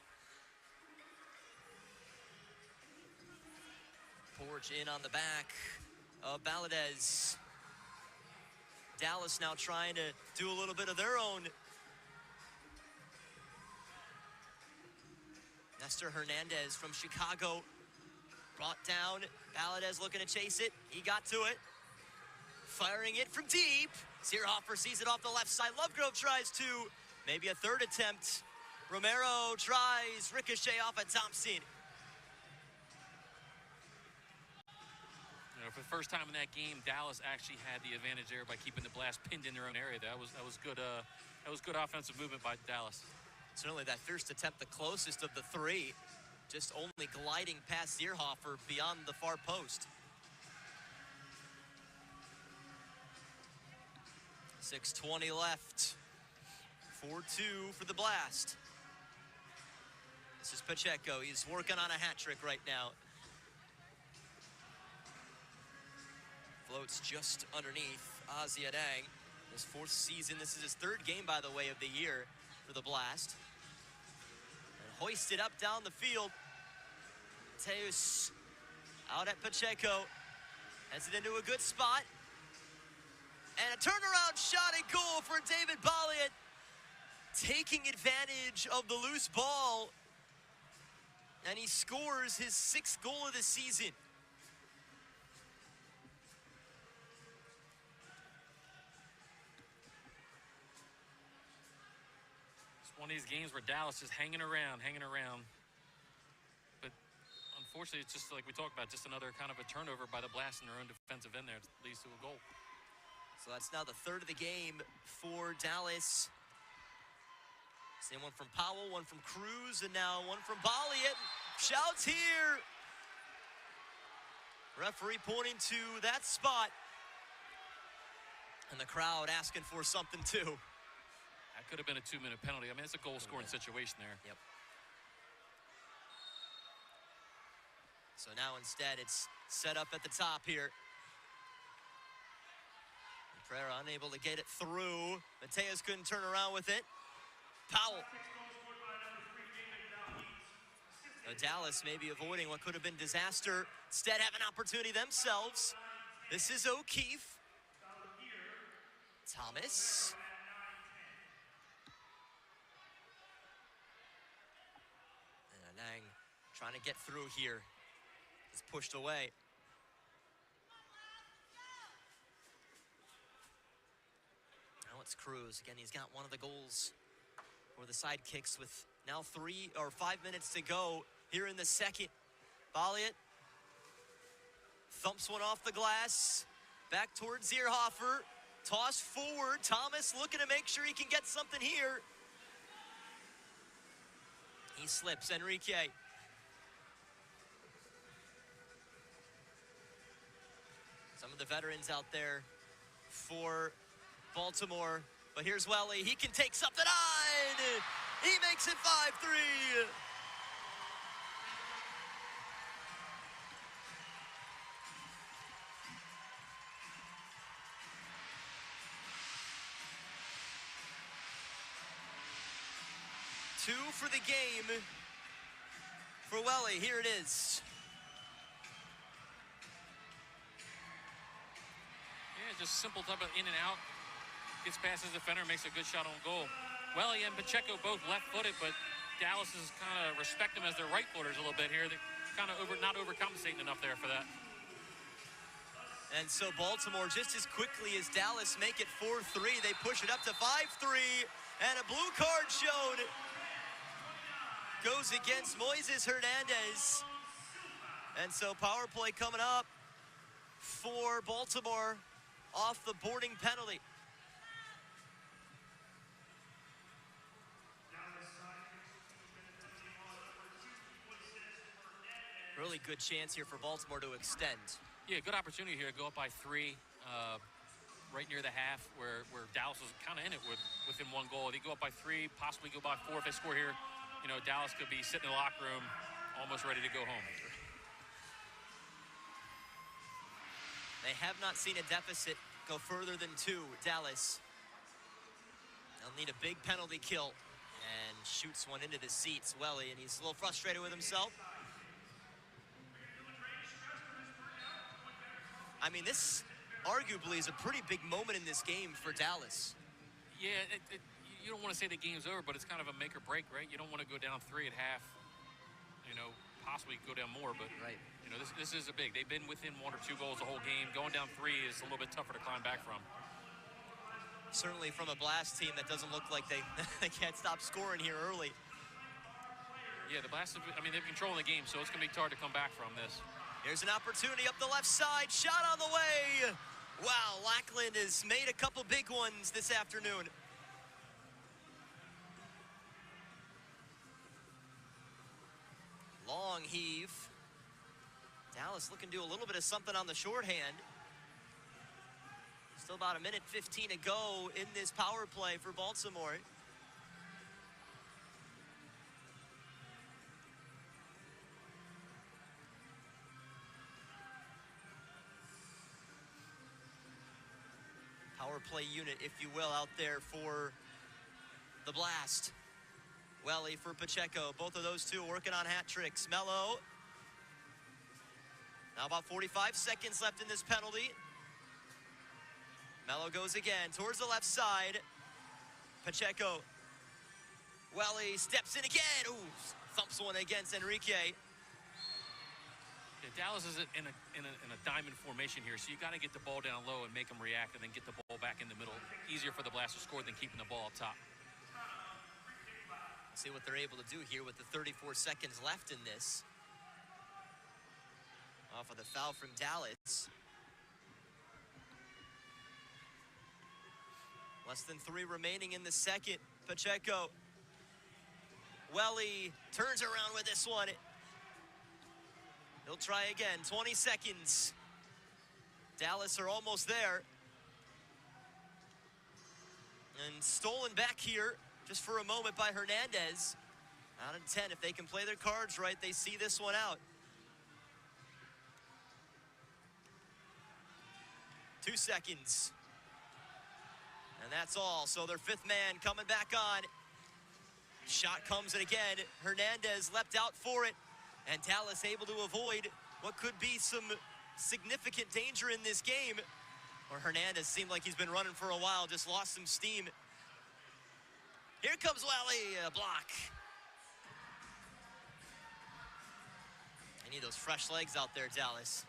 Porch in on the back of Valadez. Dallas now trying to do a little bit of their own. Nestor Hernandez from Chicago brought down. Valadez looking to chase it. He got to it. Firing it from deep. Zierhofer sees it off the left side. Lovegrove tries to, maybe a third attempt. Romero tries, ricochet off at Thompson. You know, for the first time in that game, Dallas actually had the advantage there by keeping the Blast pinned in their own area. That was good. That was good offensive movement by Dallas. Certainly that first attempt, the closest of the three, just only gliding past Zierhofer beyond the far post. 6:20 left. 4-2 for the Blast. This is Pacheco. He's working on a hat trick right now. Floats just underneath Aziadang. His fourth season. This is his third game, by the way, of the year for the Blast. And hoisted up down the field. Teus out at Pacheco. Heads it into a good spot. And a turnaround shot and goal for David Balliet. Taking advantage of the loose ball. And he scores his 6th goal of the season. One of these games where Dallas is hanging around. But unfortunately, it's just like we talked about, just another kind of a turnover by the Blast in their own defensive end there. It leads to a goal. So that's now the third of the game for Dallas. Same one from Powell, one from Cruz, and now one from Balliet. Shouts here. Referee pointing to that spot. And the crowd asking for something too. That could have been a 2-minute penalty. I mean, it's a goal-scoring situation there. Yep. So now instead it's set up at the top here. Pereira unable to get it through. Mateus couldn't turn around with it. Powell. Dallas maybe avoiding what could have been disaster. Instead have an opportunity themselves. This is O'Keefe. Thomas. And Anang trying to get through here. He's pushed away. Now it's Cruz. Again, he's got one of the goals for the Sidekicks with now 3 or 5 minutes to go here in the second. Balliet thumps one off the glass. Back towards Zierhofer. Toss forward. Thomas looking to make sure he can get something here. He slips. Enrique. Some of the veterans out there for Baltimore. But here's Welly. He can take something on. He makes it 5-3. Two for the game for Welly. Here it is. Yeah, just simple type of in and out. Gets past his defender, makes a good shot on goal. Welly and Pacheco both left-footed, but Dallas is kind of respect them as their right-footers a little bit here. They kind of not overcompensating enough there for that. And so Baltimore, just as quickly as Dallas make it 4-3, they push it up to 5-3, and a blue card showed. Goes against Moises Hernandez. And so power play coming up for Baltimore off the boarding penalty. Really good chance here for Baltimore to extend. Yeah, good opportunity here to go up by 3 right near the half where Dallas was kind of in it within 1 goal. They go up by 3, possibly go by 4 if they score here. You know, Dallas could be sitting in the locker room almost ready to go home. They have not seen a deficit go further than 2, Dallas. They'll need a big penalty kill. And shoots one into the seats, Welly, and he's a little frustrated with himself. I mean, this arguably is a pretty big moment in this game for Dallas. Yeah, you don't want to say the game's over, but it's kind of a make or break, right? You don't want to go down 3 at half you know, possibly go down more, but right. You know, this is a big. They've been within 1 or 2 goals the whole game. Going down 3 is a little bit tougher to climb back from. Certainly from a Blast team that doesn't look like they can't stop scoring here early. Yeah, the Blast, I mean, they're controlling the game, so it's going to be hard to come back from this. Here's an opportunity up the left side. Shot on the way. Wow, Lackland has made a couple big ones this afternoon. Long heave. Dallas looking to do a little bit of something on the shorthand. Still about 1:15 to go in this power play for Baltimore. Power play unit, if you will, out there for the Blast. Welly for Pacheco. Both of those two working on hat tricks. Mello. Now about 45 seconds left in this penalty. Mello goes again towards the left side. Pacheco. Welly steps in again. Ooh, thumps one against Enrique. Yeah, Dallas is in a diamond formation here, so you got to get the ball down low and make them react, and then get the ball back in the middle. Easier for the Blast to score than keeping the ball up top. See what they're able to do here with the 34 seconds left in this. Off of the foul from Dallas. Less than 3 remaining in the second. Pacheco. Welly turns around with this one. He'll try again. 20 seconds. Dallas are almost there. And stolen back here just for a moment by Hernandez. Out of 10. If they can play their cards right, they see this one out. 2 seconds. And that's all. So their 5th man coming back on. Shot comes in again. Hernandez leapt out for it. And Dallas able to avoid what could be some significant danger in this game. Or Hernandez seemed like he's been running for a while, just lost some steam. Here comes Welly, a block. I need those fresh legs out there, Dallas.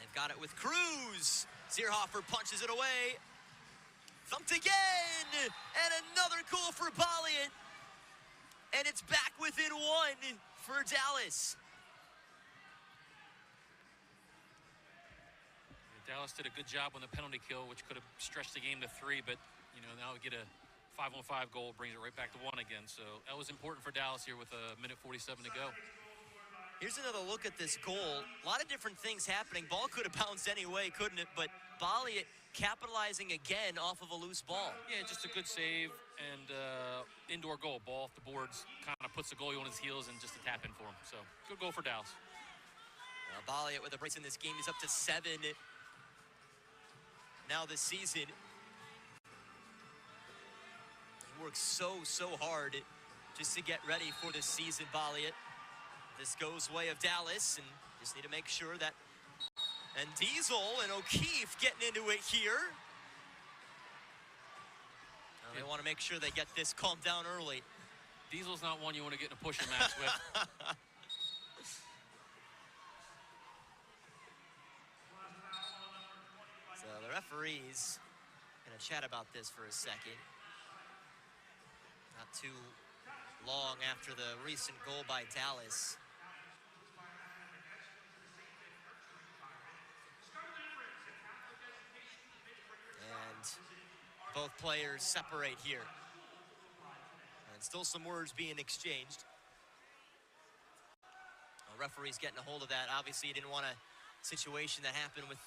They've got it with Cruz. Zierhofer punches it away. Thumped again, and another goal for Balliet. And it's back within 1 for Dallas. Dallas did a good job on the penalty kill, which could have stretched the game to 3, but you know, now we get a 5-on-5 goal, brings it right back to 1 again. So that was important for Dallas here with 1:47 to go. Here's another look at this goal. A lot of different things happening. Ball could have bounced anyway, couldn't it? But Balliet capitalizing again off of a loose ball. Yeah, just a good save and indoor goal. Ball off the boards, kind of puts the goalie on his heels and just a tap in for him. So good goal for Dallas. Balliet with a brace in this game. He's up to 7 now this season. He works so hard just to get ready for this season, Balliet. This goes way of Dallas, and just need to make sure that, and Diesel and O'Keefe getting into it here. They want to make sure they get this calmed down early. Diesel's not one you want to get in a pushing match with. So the referee's going to chat about this for a second. Not too long after the recent goal by Dallas. And both players separate here. And still some words being exchanged. The referee's getting a hold of that. Obviously, he didn't want a situation that happened with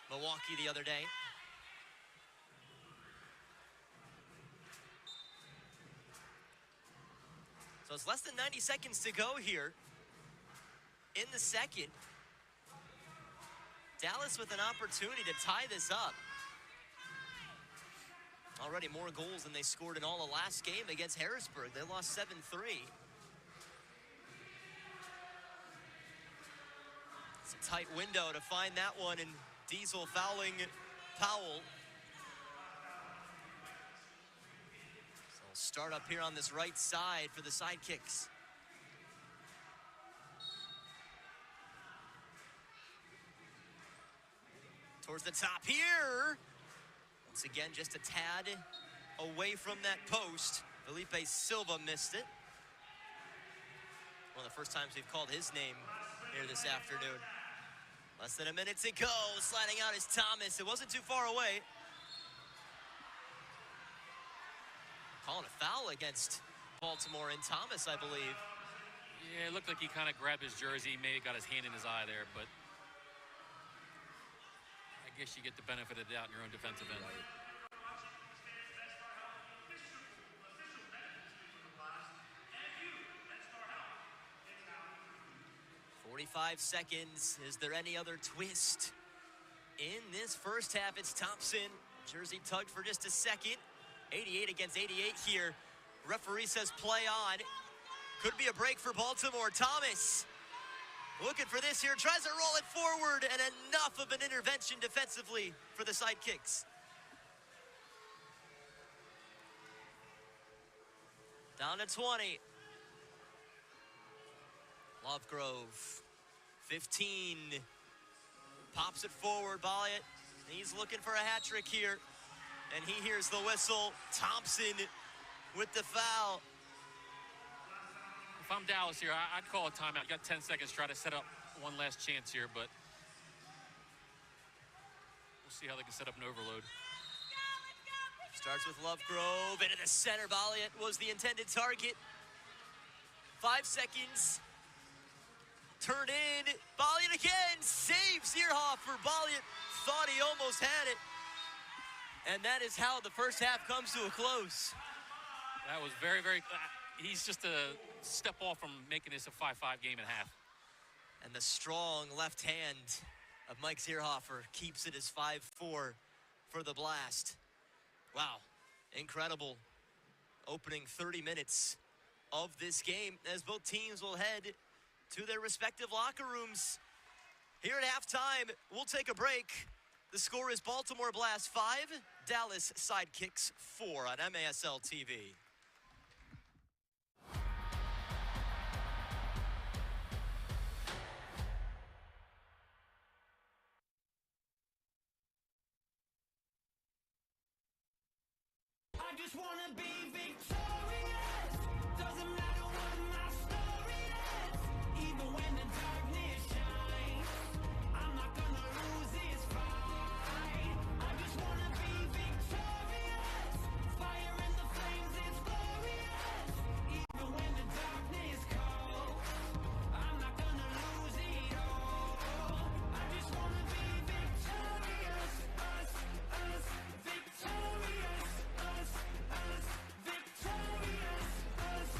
Milwaukee the other day. So it's less than 90 seconds to go here in the second. Dallas with an opportunity to tie this up. Already more goals than they scored in all the last game against Harrisburg. They lost 7-3. It's a tight window to find that one, and Diesel fouling Powell. So We'll start up here on this right side for the Sidekicks. Towards the top here. Once again, just a tad away from that post. Felipe Silva missed it. One of the first times we've called his name here this afternoon. Less than a minute to go. Sliding out is Thomas. It wasn't too far away. Calling a foul against Baltimore and Thomas, I believe. Yeah, it looked like he kind of grabbed his jersey, maybe got his hand in his eye there, but I guess you get the benefit of the doubt in your own defensive end. 45 seconds. Is there any other twist in this first half? It's Thompson. Jersey tugged for just a second. 88 against 88 here. Referee says play on. Could be a break for Baltimore. Thomas looking for this here. Tries to roll it forward, and enough of an intervention defensively for the Sidekicks. Down to 20. Lovegrove, 15, pops it forward, Balliet. He's looking for a hat trick here, and he hears the whistle. Thompson with the foul. If I'm Dallas here, I'd call a timeout. You got 10 seconds, try to set up one last chance here, but we'll see how they can set up an overload. Starts with Lovegrove into the center. Balliet was the intended target. 5 seconds. Turn in, Balliet again, saves Zierhofer. Balliet thought he almost had it. And that is how the first half comes to a close. That was very, very, he's just a step off from making this a 5-5 game and a half. And the strong left hand of Mike Zierhofer keeps it as 5-4 for the Blast. Wow, incredible opening 30 minutes of this game as both teams will head to their respective locker rooms. Here at halftime, we'll take a break. The score is Baltimore Blast 5, Dallas Sidekicks 4 on MASL TV. I just wanna be victorious. Doesn't matter what my story is. Even when the darkness shines, I'm not gonna lose this fight. I just wanna be victorious. Fire in the flames, it's glorious. Even when the darkness calls, I'm not gonna lose it all. I just wanna be victorious. Us, victorious. Us, victorious. Us, victorious. Us,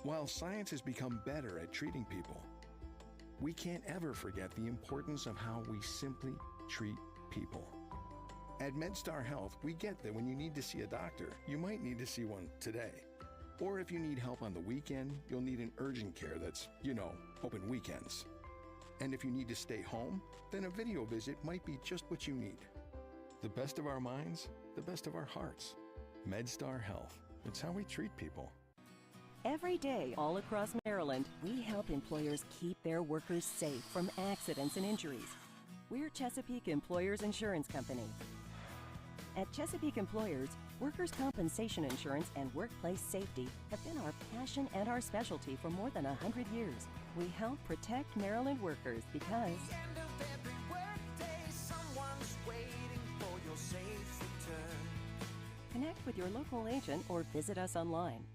While science has become better at treating people, we can't ever forget the importance of how we simply treat people. At MedStar Health, we get that when you need to see a doctor, you might need to see one today. Or if you need help on the weekend, you'll need an urgent care that's, open weekends. And if you need to stay home, then a video visit might be just what you need. The best of our minds, the best of our hearts. MedStar Health. It's how we treat people. Every day, all across Maryland, we help employers keep their workers safe from accidents and injuries. We're Chesapeake Employers Insurance Company. At Chesapeake Employers, workers' compensation insurance and workplace safety have been our passion and our specialty for more than 100 years. We help protect Maryland workers because connect with your local agent or visit us online.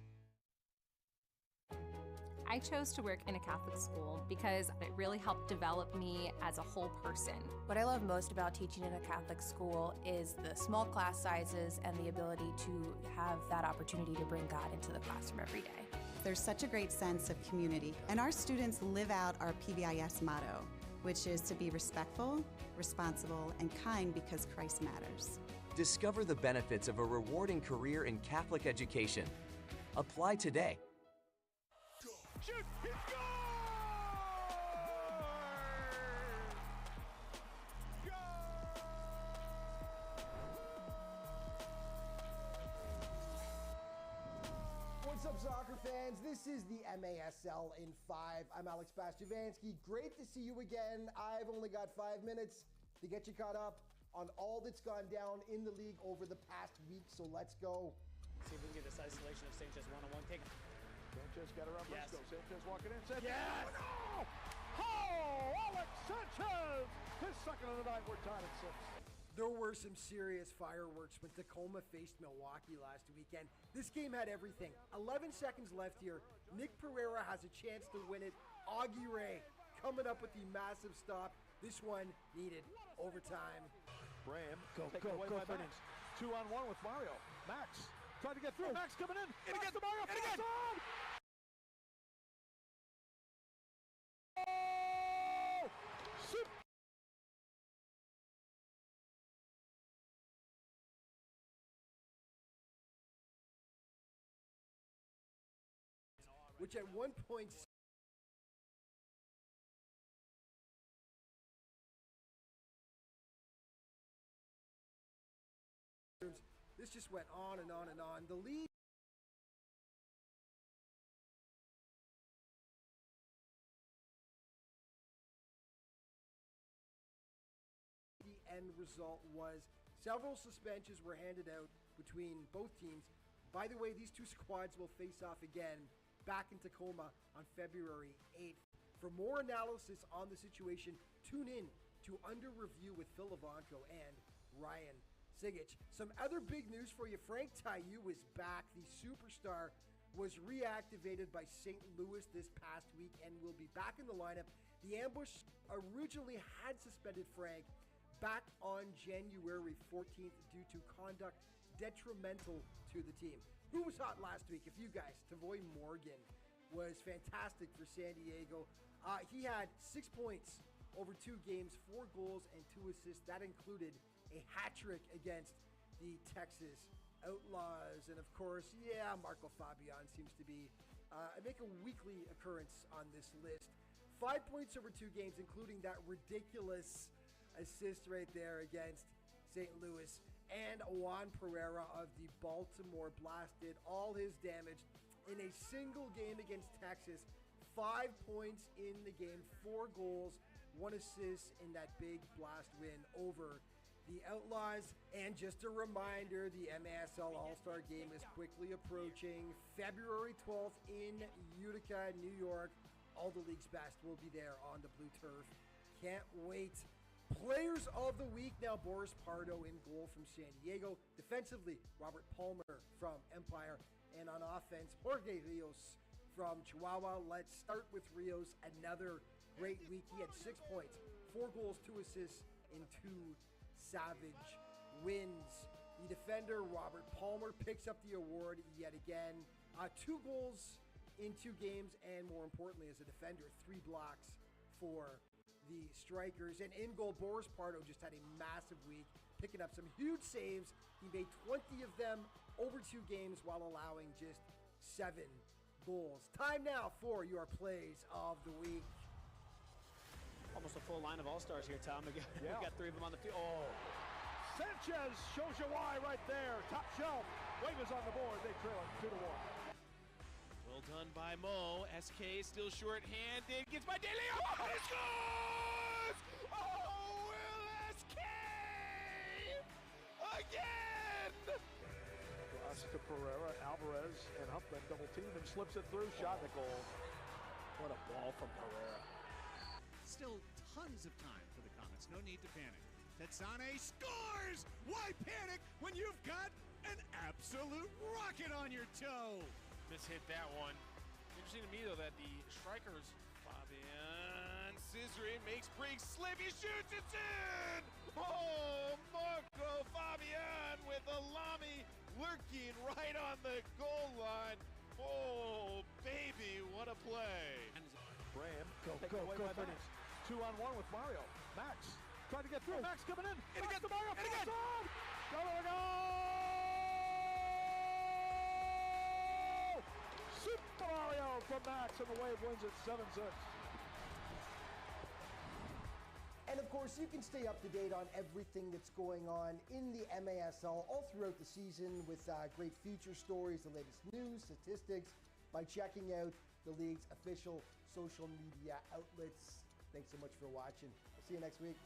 I chose to work in a Catholic school because it really helped develop me as a whole person. What I love most about teaching in a Catholic school is the small class sizes and the ability to have that opportunity to bring God into the classroom every day. There's such a great sense of community, and our students live out our PBIS motto, which is to be respectful, responsible, and kind because Christ matters. Discover the benefits of a rewarding career in Catholic education. Apply today. Shoot! He scores! What's up, soccer fans? This is the MASL in 5. I'm Alex Bastiavansky. Great to see you again. I've only got 5 minutes to get you caught up on all that's gone down in the league over the past week, so let's go. See if we can get this isolation of Sanchez one-on-one. Take him. Sanchez got around. Yes. Let's go. Sanchez walking in. Sanchez. Yes! Oh, no! Oh, Alex Sanchez! His second of the night. We're tied at 6. There were some serious fireworks when Tacoma faced Milwaukee last weekend. This game had everything. 11 seconds left here. Nick Pereira has a chance to win it. Augie Ray coming up with the massive stop. This one needed overtime. Bram Go away by for Max. 2-on-1 with Mario. Max trying to get through. Max coming in. And again, to Mario. and again. On. Oh! Shoot. Which at one point this just went on and on and on. The lead the end result was several suspensions were handed out between both teams. By the way, these two squads will face off again back in Tacoma on February 8th. For more analysis on the situation, tune in to Under Review with Phil Levanco and Ryan Sigich. Some other big news for you. Frank Taillou is back. The superstar was reactivated by St. Louis this past week and will be back in the lineup. The Ambush originally had suspended Frank back on January 14th due to conduct detrimental to the team. Who was hot last week? If you guys, Tavoy Morgan was fantastic for San Diego. He had 6 points over 2 games, 4 goals and 2 assists. That included a hat trick against the Texas Outlaws. And of course, Marco Fabian seems to be make a weekly occurrence on this list. 5 points over 2 games, including that ridiculous assist right there against St. Louis. And Juan Pereira of the Baltimore Blast did all his damage in a single game against Texas. 5 points in the game, 4 goals, 1 assist in that big Blast win over the Outlaws. And just a reminder, the MASL All-Star Game is quickly approaching. February 12th in Utica, New York. All the league's best will be there on the blue turf. Can't wait. Players of the week now, Boris Pardo in goal from San Diego. Defensively, Robert Palmer from Empire. And on offense, Jorge Rios from Chihuahua. Let's start with Rios. Another great week. He had 6 points, 4 goals, 2 assists in 2 Savage wins. The defender, Robert Palmer, picks up the award yet again. 2 goals in 2 games, and more importantly, as a defender, 3 blocks for the Strikers. And in goal, Boris Pardo just had a massive week, picking up some huge saves. He made 20 of them over 2 games while allowing just 7 goals. Time now for your plays of the week. Almost a full line of all-stars here, Tom. We Yeah. got 3 of them on the field. Oh, Sanchez shows you why right there. Top shelf. Waivers on the board. They trail it 2-1. Well done by Mo. SK still short-handed. Gets by De Leon. He scores! Oh, Will SK! Again! Pass to Pereira, Alvarez, and Humpman double team and slips it through. Shot in the goal. what a ball from Pereira. Still tons of time for the Comets. No need to panic. Tetsane scores! Why panic when you've got an absolute rocket on your toe? Mishit that one. Interesting to me, though, that the strikers, Fabian scissoring, makes Briggs slip, he shoots, it's in! Oh, Marco Fabian with a Lamy lurking right on the goal line. Oh, baby, what a play. Graham, go, Max. 2-on-1 with Mario. Max tried to get through. Max coming in. And again, Mario. And again. Go! Super Mario from Max, and the Wave wins it 7-6. And of course, you can stay up to date on everything that's going on in the MASL all throughout the season with great feature stories, the latest news, statistics, by checking out the league's official social media outlets. Thanks so much for watching. We'll see you next week.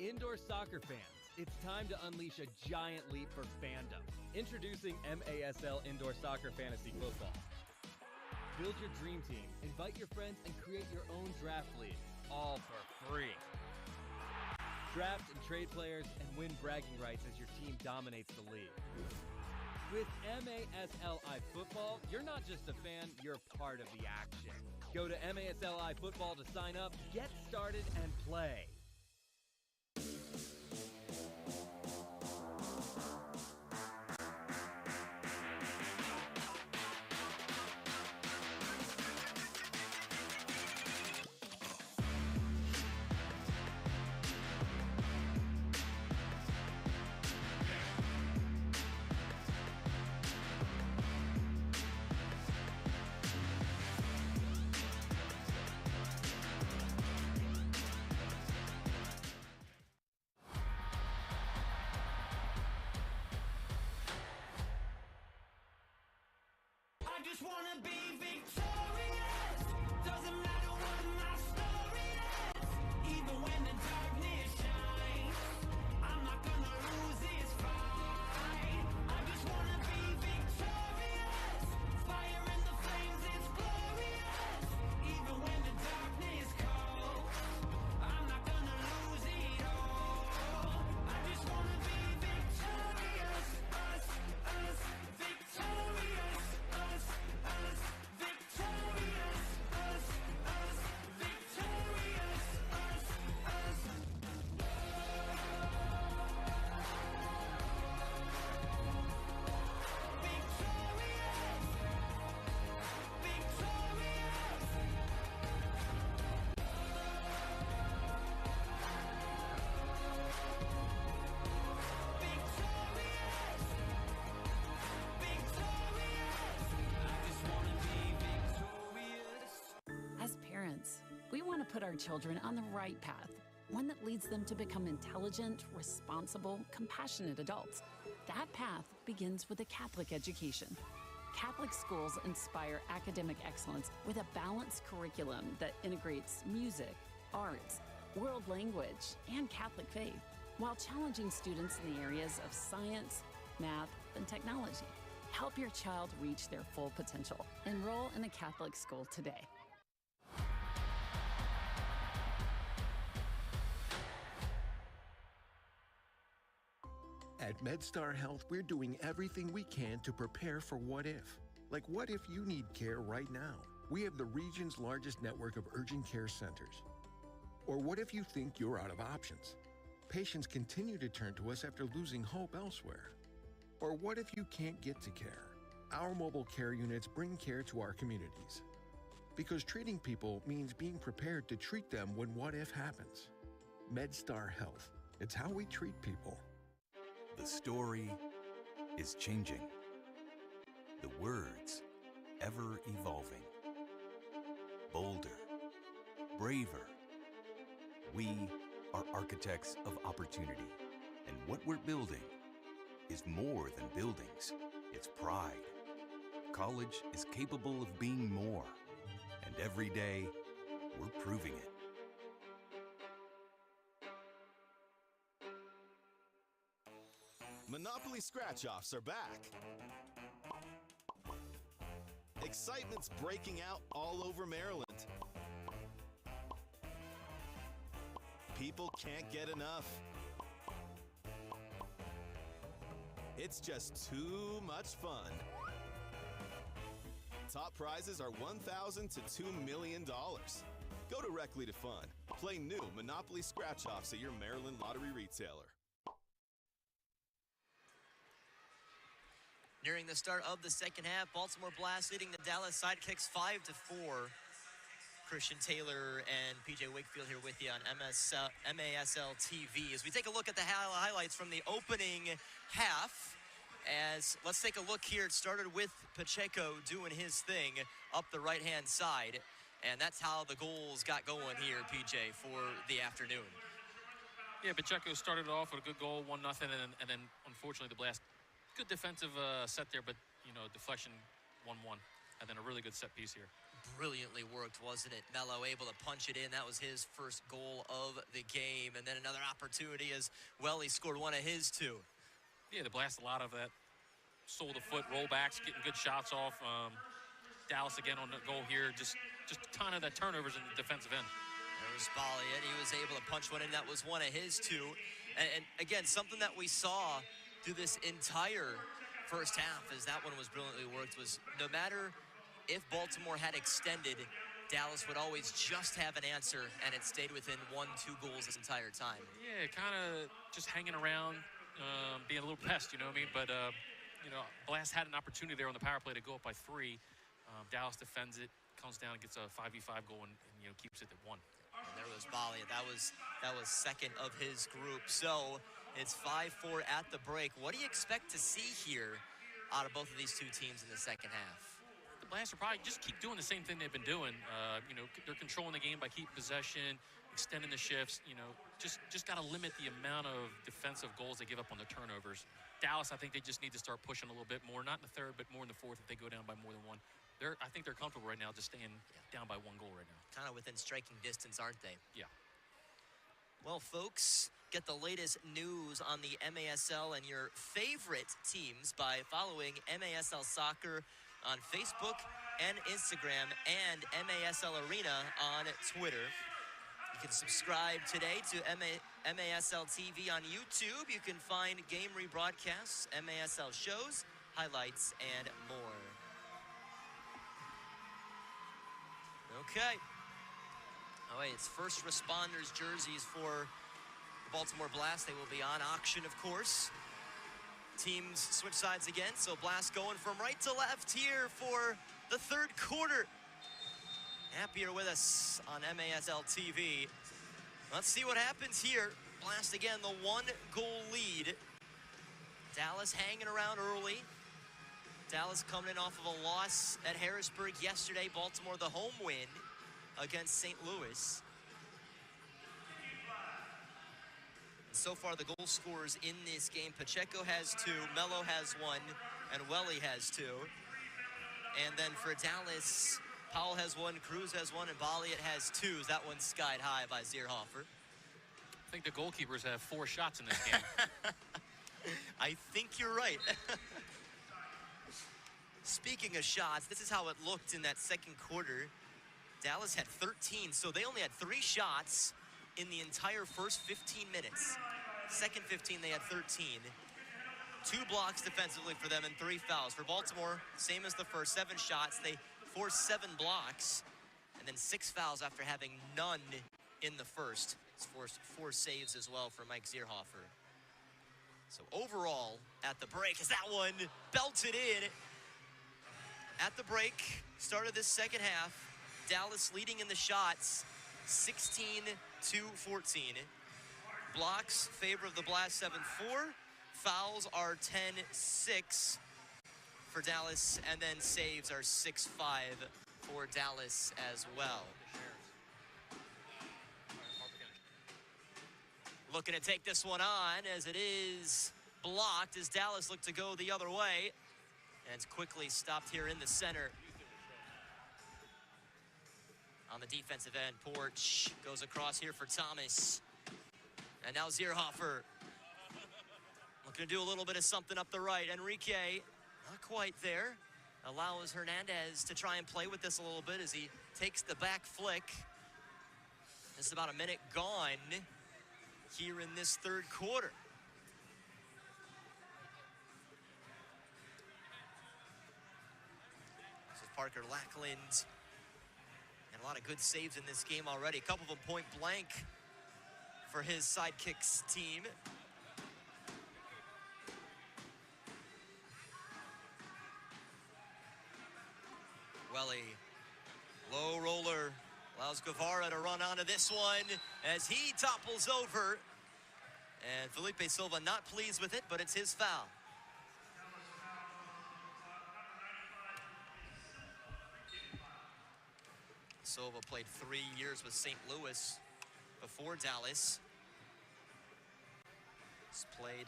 Indoor soccer fans, it's time to unleash a giant leap for fandom. Introducing MASL Indoor Soccer Fantasy Football. Build your dream team, invite your friends, and create your own draft league, all for free. Draft and trade players and win bragging rights as your team dominates the league. With MASLI Football, you're not just a fan, you're part of the action. Go to MASLI Football to sign up, get started, and play. I just wanna be victorious. Doesn't matter what my story is. Even when the darkness shines, I'm not gonna lose this fight. I just wanna be victorious. Fire in the flames, it's glorious. Even when the darkness calls, I'm not gonna lose it all. I just wanna be victorious. Us, victorious. Us, victorious. Us, victorious. Us, As parents, we want to put our children on the right path, one that leads them to become intelligent, responsible, compassionate adults. That path begins with a Catholic education. Catholic schools inspire academic excellence with a balanced curriculum that integrates music, arts, world language, and Catholic faith, while challenging students in the areas of science, math, and technology. Help your child reach their full potential. Enroll in a Catholic school today. At MedStar Health, we're doing everything we can to prepare for what if. Like, what if you need care right now? We have the region's largest network of urgent care centers. Or what if you think you're out of options? Patients continue to turn to us after losing hope elsewhere. Or what if you can't get to care? Our mobile care units bring care to our communities. Because treating people means being prepared to treat them when what if happens. MedStar Health. It's how we treat people. The story is changing. The words ever evolving. Bolder, braver. We are architects of opportunity. And what we're building is more than buildings. It's pride. College is capable of being more. And every day, we're proving it. Monopoly Scratch-Offs are back. Excitement's breaking out all over Maryland. People can't get enough. It's just too much fun. Top prizes are $1,000 to $2 million. Go directly to Fun. Play new Monopoly Scratch-Offs at your Maryland lottery retailer. Nearing the start of the second half, Baltimore Blast leading the Dallas Sidekicks 5-4. Christian Taylor and PJ Wakefield here with you on MASL TV. As we take a look at the highlights from the opening half, let's take a look here. It started with Pacheco doing his thing up the right-hand side, and that's how the goals got going here, PJ, for the afternoon. Yeah, Pacheco started off with a good goal, 1-0, and then unfortunately the Blast, good defensive set there, but deflection 1-1, and then a really good set piece here. Brilliantly worked, wasn't it? Mello able to punch it in. That was his first goal of the game, and then another opportunity as well. He scored one of his two. Yeah, the Blast, a lot of that sole to foot rollbacks, getting good shots off. Dallas again on the goal here, just a ton of that turnovers in the defensive end. There was Bali, and he was able to punch one in. That was one of his two. And again, something that we saw through this entire first half, as that one was brilliantly worked, was no matter if Baltimore had extended, Dallas would always just have an answer, and it stayed within 1-2 goals this entire time. Yeah, kind of just hanging around, being a little pest, you know what I mean? But, Blast had an opportunity there on the power play to go up by 3. Dallas defends it, comes down and gets a 5v5 goal and keeps it at 1. And there was Bali. That was second of his group. So it's 5-4 at the break. What do you expect to see here out of both of these two teams in the second half? The Blast will probably just keep doing the same thing they've been doing. They're controlling the game by keeping possession, extending the shifts. Just got to limit the amount of defensive goals they give up on the turnovers. Dallas, I think they just need to start pushing a little bit more, not in the third, but more in the fourth if they go down by more than 1. I think they're comfortable right now just staying down by 1 goal right now. Kind of within striking distance, aren't they? Yeah. Well, folks, get the latest news on the MASL and your favorite teams by following MASL Soccer on Facebook and Instagram and MASL Arena on Twitter. You can subscribe today to MASL TV on YouTube. You can find game rebroadcasts, MASL shows, highlights, and more. Okay. Oh, wait, it's first responders jerseys for the Baltimore Blast. They will be on auction, of course. Teams switch sides again, so Blast going from right to left here for the third quarter. Happy you're with us on MASL TV. Let's see what happens here. Blast again, the 1-goal lead. Dallas hanging around early. Dallas coming in off of a loss at Harrisburg yesterday. Baltimore the home win against St. Louis. So far, the goal scorers in this game, Pacheco has 2, Mello has 1, and Welly has 2. And then for Dallas, Powell has 1, Cruz has 1, and Balliet has 2. That one's skied high by Zierhofer. I think the goalkeepers have 4 shots in this game. I think you're right. Speaking of shots, this is how it looked in that second quarter. Dallas had 13, so they only had 3 shots in the entire first 15 minutes. Second 15, they had 13. 2 blocks defensively for them and 3 fouls. For Baltimore, same as the first, 7 shots. They forced 7 blocks and then 6 fouls after having none in the first. It's forced 4 saves as well for Mike Zierhofer. So overall, at the break, as that one belted in. At the break, start of this second half, Dallas leading in the shots, 16-14. Blocks favor of the Blast 7-4. Fouls are 10-6 for Dallas, and then saves are 6-5 for Dallas as well. Looking to take this one on as it is blocked as Dallas look to go the other way. And it's quickly stopped here in the center. On the defensive end, Porch goes across here for Thomas. And now Zierhofer looking to do a little bit of something up the right. Enrique, not quite there. Allows Hernandez to try and play with this a little bit as he takes the back flick. This is about a minute gone here in this third quarter. This is Parker Lackland. And a lot of good saves in this game already. A couple of them point blank for his Sidekicks team. Welly, low roller, allows Guevara to run onto this one as he topples over. And Felipe Silva not pleased with it, but it's his foul. Silva played 3 years with St. Louis before Dallas. He's played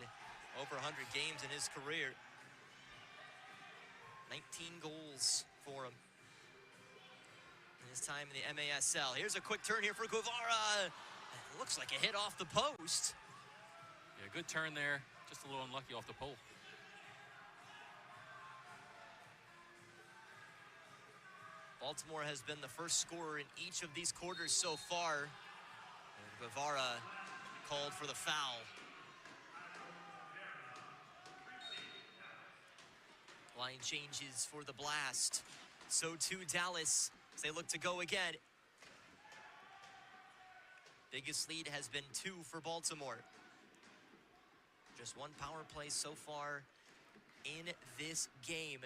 over 100 games in his career. 19 goals for him. His time in the MASL. Here's a quick turn here for Guevara. It looks like a hit off the post. Yeah, good turn there. Just a little unlucky off the pole. Baltimore has been the first scorer in each of these quarters so far. And Guevara called for the foul. Line changes for the Blast. So too Dallas as they look to go again. Biggest lead has been 2 for Baltimore. Just 1 power play so far in this game.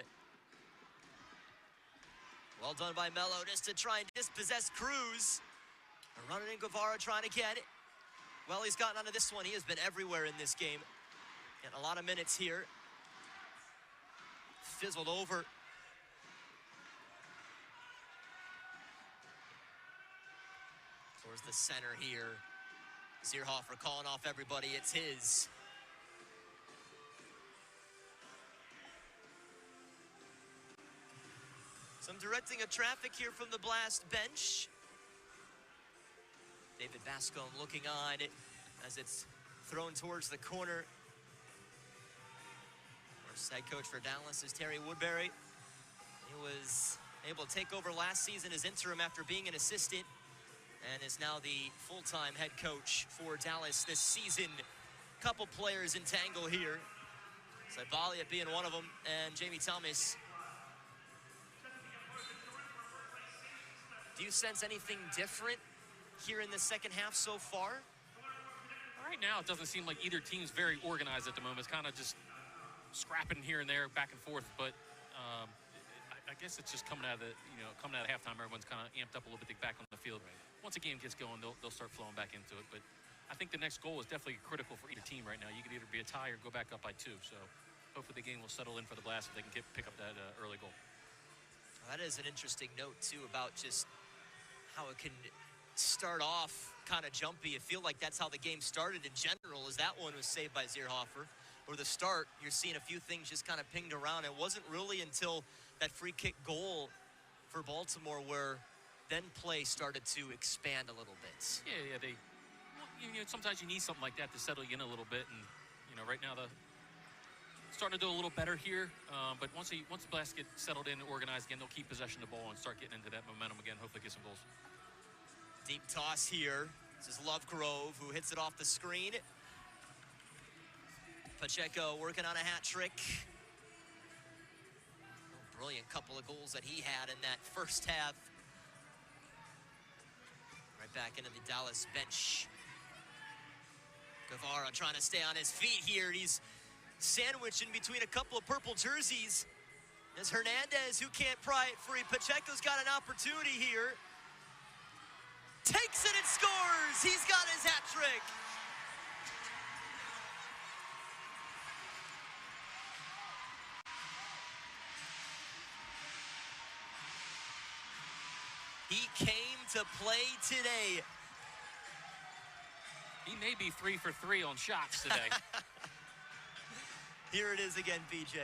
Well done by Melo just to try and dispossess Cruz. Running in Guevara trying to get it. Well, he's gotten onto this one. He has been everywhere in this game. Getting a lot of minutes here. Fizzled over. Towards the center here. Zierhofer calling off everybody. It's his. Some directing of traffic here from the Blast bench. David Bascom looking on as it's thrown towards the corner. First head coach for Dallas is Terry Woodbury. He was able to take over last season as interim after being an assistant and is now the full-time head coach for Dallas this season. Couple players in tangle here. Sabalia being one of them, and Jamie Thomas. Do you sense anything different here in the second half so far? Right now, it doesn't seem like either team's very organized at the moment. It's kind of just scrapping here and there, back and forth. But I guess it's just coming out of halftime. Everyone's kind of amped up a little bit to get back on the field. Once a game gets going, they'll start flowing back into it. But I think the next goal is definitely critical for either team right now. You could either be a tie or go back up by 2. So hopefully the game will settle in for the Blast if they can pick up that early goal. Well, that is an interesting note, too, about just how it can start off kind of jumpy. You feel like that's how the game started in general, as that one was saved by Zierhofer. Or the start, you're seeing a few things just kind of pinged around. It wasn't really until that free kick goal for Baltimore where then play started to expand a little bit. Yeah, sometimes you need something like that to settle you in a little bit. And, right now starting to do a little better here. But once the Blast get settled in and organized again, they'll keep possession of the ball and start getting into that momentum again, hopefully get some goals. Deep toss here. This is Lovegrove who hits it off the screen. Pacheco working on a hat trick. Brilliant couple of goals that he had in that first half. Right back into the Dallas bench. Guevara trying to stay on his feet here. He's sandwiched in between a couple of purple jerseys. As Hernandez, who can't pry it free. Pacheco's got an opportunity here. Takes it and scores! He's got his hat trick! He came to play today. He may be 3 for 3 on shots today. Here it is again, BJ.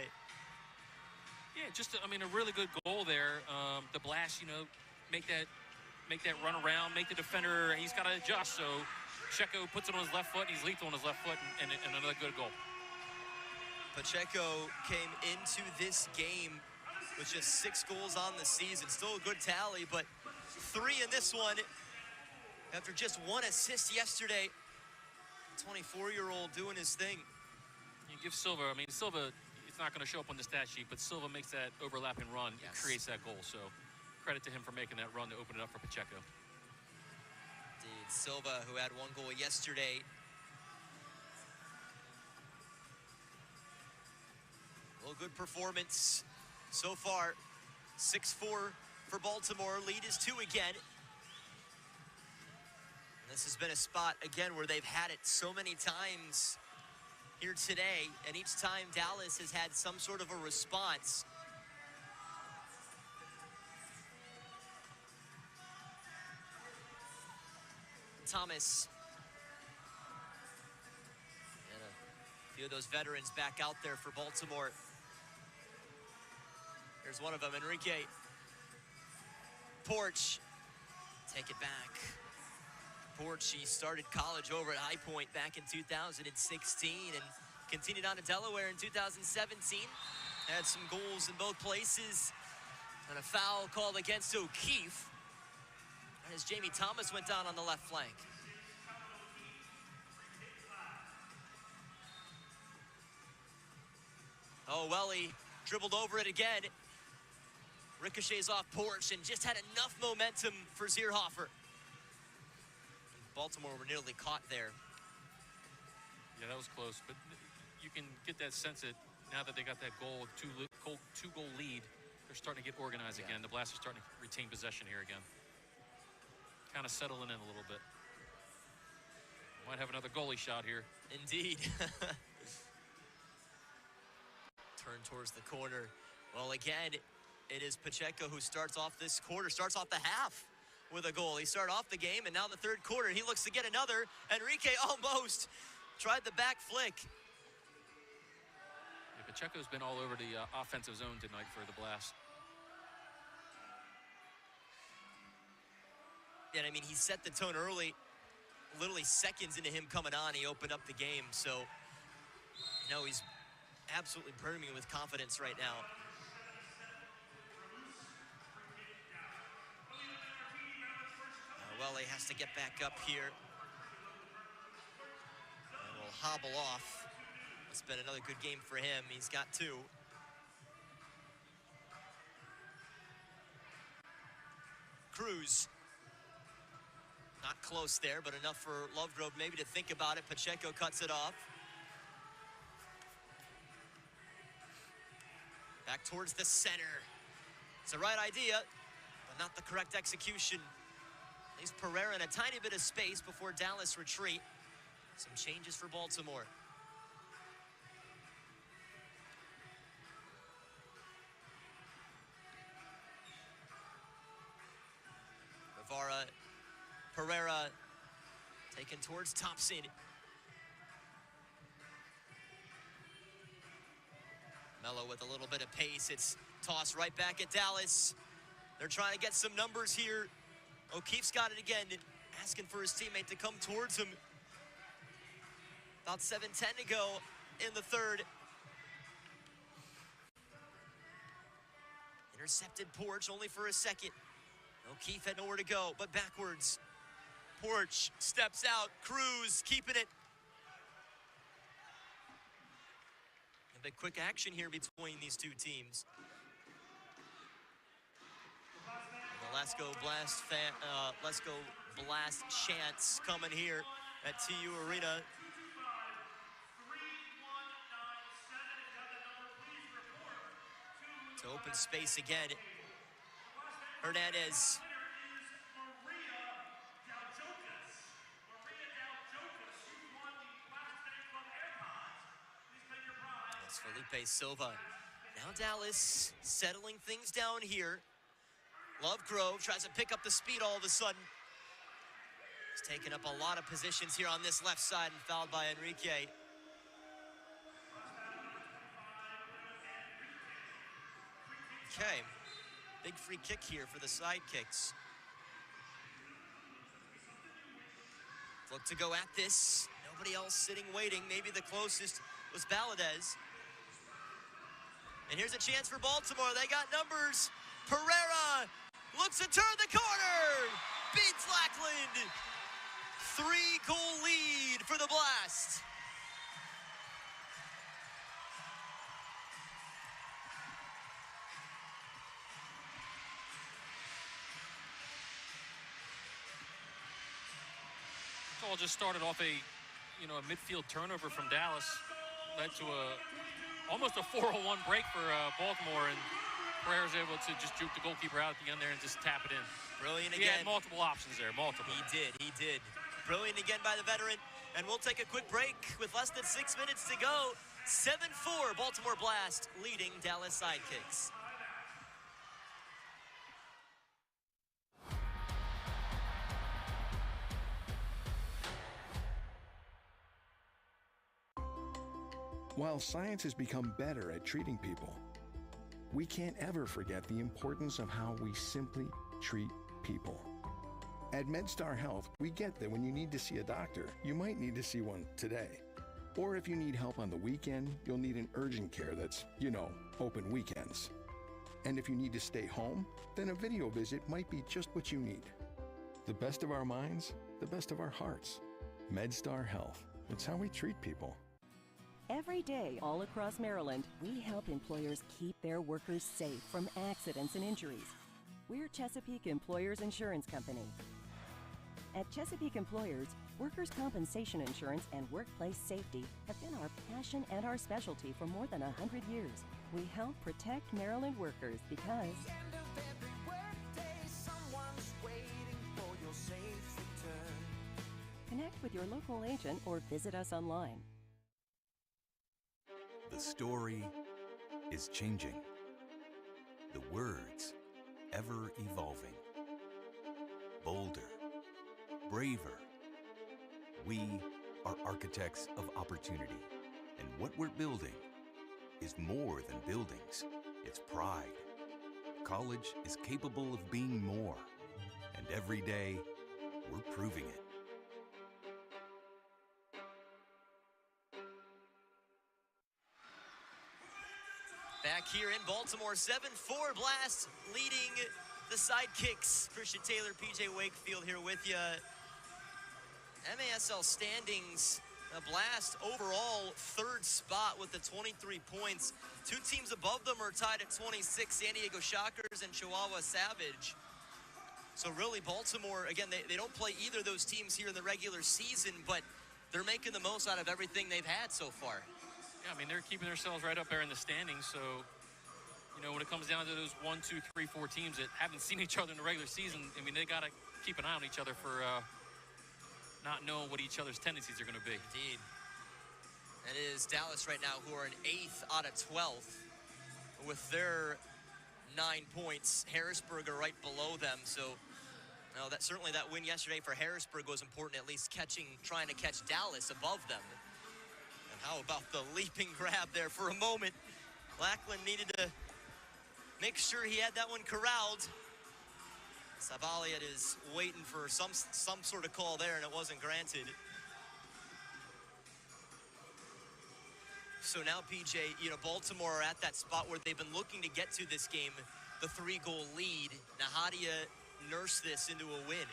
Yeah, just, I mean, a really good goal there. The Blast, you know, make that run around, make the defender, he's got to adjust. So Pacheco puts it on his left foot, and he's lethal on his left foot, and another good goal. Pacheco came into this game with just 6 goals on the season. Still a good tally, but 3 in this one after just 1 assist yesterday. 24-year-old doing his thing. You give Silva, I mean, Silva, it's not going to show up on the stat sheet, but Silva makes that overlapping run. Yes. It creates that goal. So credit to him for making that run to open it up for Pacheco. Indeed, Silva, who had 1 goal yesterday. Well, good performance so far. 6-4 for Baltimore. Lead is 2 again. This has been a spot, again, where they've had it so many times here today, and each time Dallas has had some sort of a response. Thomas. And a few of those veterans back out there for Baltimore. Here's one of them, Enrique. Porch. Take it back. Porch, he started college over at High Point back in 2016 and continued on to Delaware in 2017. Had some goals in both places. And a foul called against O'Keefe as Jamie Thomas went down on the left flank. Oh, well, he dribbled over it again. Ricochets off Porch and just had enough momentum for Zierhofer. Baltimore were nearly caught there. Yeah, that was close, but you can get that sense that now that they got that two-goal lead, they're starting to get organized again. The Blast are starting to retain possession here again. Kind of settling in a little bit. Might have another goalie shot here. Indeed. Turn towards the corner. Well, again, it is Pacheco who starts off this quarter, starts off the half with a goal. He started off the game, and now the third quarter, he looks to get another. Enrique almost tried the back flick. Yeah, Pacheco's been all over the offensive zone tonight for the Blast. Yeah, I mean, he set the tone early. Literally seconds into him coming on, he opened up the game. So, you know, he's absolutely brimming with confidence right now. Well, he has to get back up here. And will hobble off. It's been another good game for him. He's got 2. Cruz. Not close there, but enough for Lovegrove maybe to think about it. Pacheco cuts it off. Back towards the center. It's the right idea, but not the correct execution. Leaves Pereira in a tiny bit of space before Dallas retreat. Some changes for Baltimore. Guevara, Pereira taken towards Thompson. Mello with a little bit of pace. It's tossed right back at Dallas. They're trying to get some numbers here. O'Keefe's got it again, asking for his teammate to come towards him. About 7:10 to go in the third. Intercepted Porch only for a second. O'Keefe had nowhere to go, but backwards. Porch steps out. Cruz keeping it. A bit quick action here between these two teams. The Let's Go Blast chants coming here at TU Arena. To open space again. Hernandez. That's Felipe Silva. Now Dallas settling things down here. Lovegrove tries to pick up the speed all of a sudden. He's taken up a lot of positions here on this left side and fouled by Enrique. Okay, big free kick here for the Sidekicks. Look to go at this. Nobody else sitting waiting. Maybe the closest was Valadez. And here's a chance for Baltimore. They got numbers. Pereira looks to turn the corner. Beats Lackland. 3-goal lead for the Blast. It all just started off a midfield turnover from Dallas, led to almost a 4-on-1 break for Baltimore, and Pereira's able to just juke the goalkeeper out at the end there and just tap it in. Brilliant He again. had multiple options there, multiple. He did. Brilliant again by the veteran. And we'll take a quick break with less than 6 minutes to go. 7-4 Baltimore Blast leading Dallas Sidekicks. While science has become better at treating people, we can't ever forget the importance of how we simply treat people. At MedStar Health, we get that when you need to see a doctor, you might need to see one today. Or if you need help on the weekend, you'll need an urgent care that's, open weekends. And if you need to stay home, then a video visit might be just what you need. The best of our minds, the best of our hearts. MedStar Health. It's how we treat people. Every day, all across Maryland, we help employers keep their workers safe from accidents and injuries. We're Chesapeake Employers Insurance Company. At Chesapeake Employers, workers' compensation insurance and workplace safety have been our passion and our specialty for more than 100 years. We help protect Maryland workers because connect with your local agent or visit us online. The story is changing. The words ever evolving. Bolder, braver. We are architects of opportunity, and what we're building is more than buildings. It's pride. College is capable of being more, and every day we're proving it. Back here in Baltimore, 7-4 Blast leading the Sidekicks. Christian Taylor, PJ Wakefield here with you. MASL standings, the Blast overall third spot with the 23 points. Two teams above them are tied at 26, San Diego Shockers and Chihuahua Savage. So really Baltimore, again, they don't play either of those teams here in the regular season, but they're making the most out of everything they've had so far. Yeah, I mean, they're keeping themselves right up there in the standings. So, when it comes down to those 1, 2, 3, 4 teams that haven't seen each other in the regular season, I mean, they got to keep an eye on each other for not knowing what each other's tendencies are going to be. Indeed. It is Dallas right now who are in 8th out of 12th with their 9 points. Harrisburg are right below them. So, certainly that win yesterday for Harrisburg was important, at least trying to catch Dallas above them. How about the leaping grab there for a moment? Lackland needed to make sure he had that one corralled. Savaliet is waiting for some sort of call there, and it wasn't granted. So now, PJ, Baltimore are at that spot where they've been looking to get to this game, the 3-goal lead. Now, how do you nurse this into a win?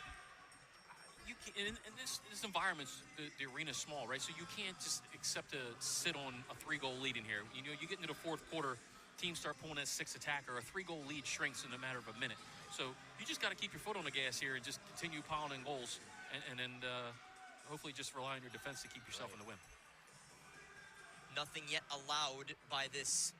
You in this environment, the arena's small, right? So you can't just accept to sit on a 3-goal lead in here. You know, you get into the fourth quarter, teams start pulling that 6 attacker, a 3-goal lead shrinks in a matter of a minute. So you just got to keep your foot on the gas here and just continue piling in goals, and then hopefully just rely on your defense to keep yourself in the win. Nothing yet allowed by this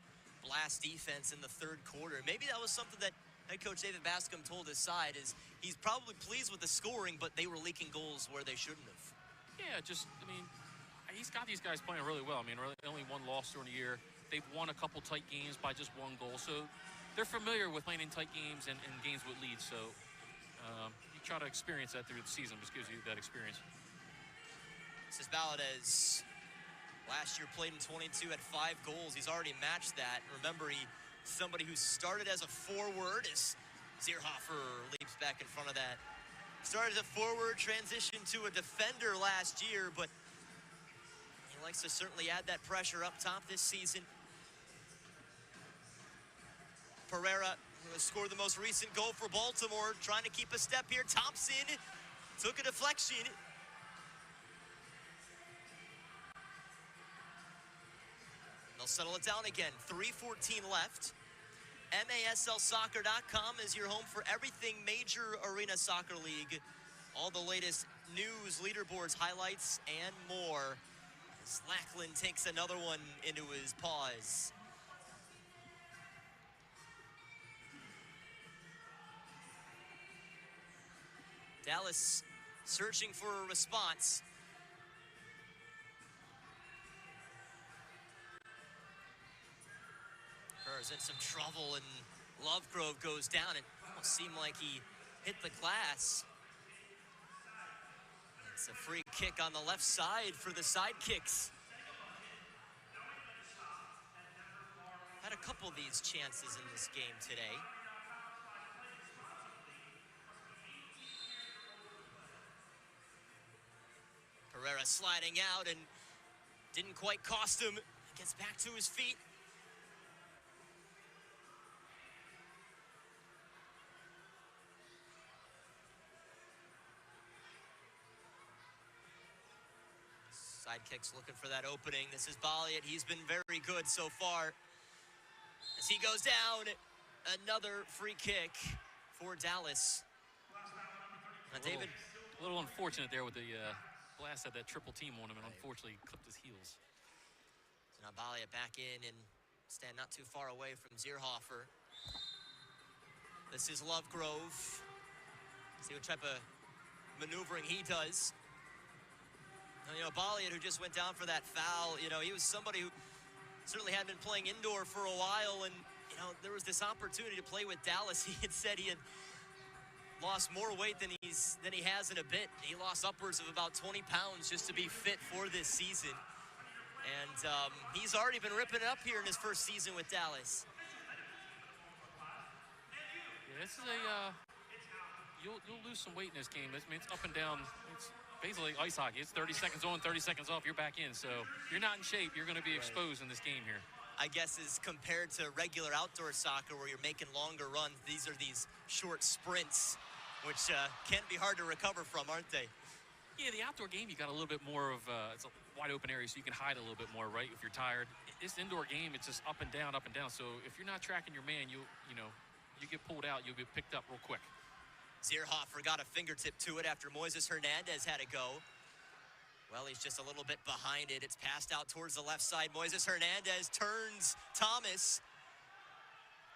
Blast defense in the third quarter. Maybe that was something that head coach David Bascom told his side, is he's probably pleased with the scoring, but they were leaking goals where they shouldn't have. Yeah, he's got these guys playing really well. I mean, only one loss during the year. They've won a couple tight games by just 1 goal. So they're familiar with playing in tight games and games with leads. So you try to experience that through the season, which gives you that experience. This is Valadez. Last year played in 22, had 5 goals. He's already matched that. Remember, somebody who started as a forward, as Zierhofer leaps back in front of that. Started as a forward, transitioned to a defender last year, but he likes to certainly add that pressure up top this season. Pereira, who has scored the most recent goal for Baltimore, trying to keep a step here. Thompson took a deflection. They'll settle it down again. 3:14 left. MASLsoccer.com is your home for everything Major Arena Soccer League. All the latest news, leaderboards, highlights, and more. As Lackland takes another one into his paws. Dallas searching for a response. Kerr's in some trouble, and Lovegrove goes down. It almost seemed like he hit the glass. It's a free kick on the left side for the Sidekicks. Had a couple of these chances in this game today. Pereira sliding out and didn't quite cost him. Gets back to his feet. Sidekicks looking for that opening. This is Balliet. He's been very good so far. As he goes down, another free kick for Dallas. David. A little unfortunate there with the Blast had that triple team on him and unfortunately clipped his heels. So now Balliet back in and stand not too far away from Zierhofer. This is Lovegrove. See what type of maneuvering he does. You know, Balliet, who just went down for that foul, you know, he was somebody who certainly had been playing indoor for a while, and, you know, there was this opportunity to play with Dallas. He had said he had lost more weight than he has in a bit. He lost upwards of about 20 pounds just to be fit for this season. And he's already been ripping it up here in his first season with Dallas. Yeah, this is you'll lose some weight in this game. I mean, it's up and down. It's basically ice hockey. It's 30 seconds on, 30 seconds off, you're back in. So you're not in shape, you're going to be exposed in this game here. I guess as compared to regular outdoor soccer where you're making longer runs, these are these short sprints, which can be hard to recover from, aren't they? Yeah, the outdoor game, you got a little bit more of, it's a wide open area, so you can hide a little bit more, right, if you're tired. This indoor game, it's just up and down, up and down. So if you're not tracking your man, you get pulled out, you'll get picked up real quick. Zierhofer got a fingertip to it after Moises Hernandez had a go. Well, he's just a little bit behind it. It's passed out towards the left side. Moises Hernandez turns Thomas.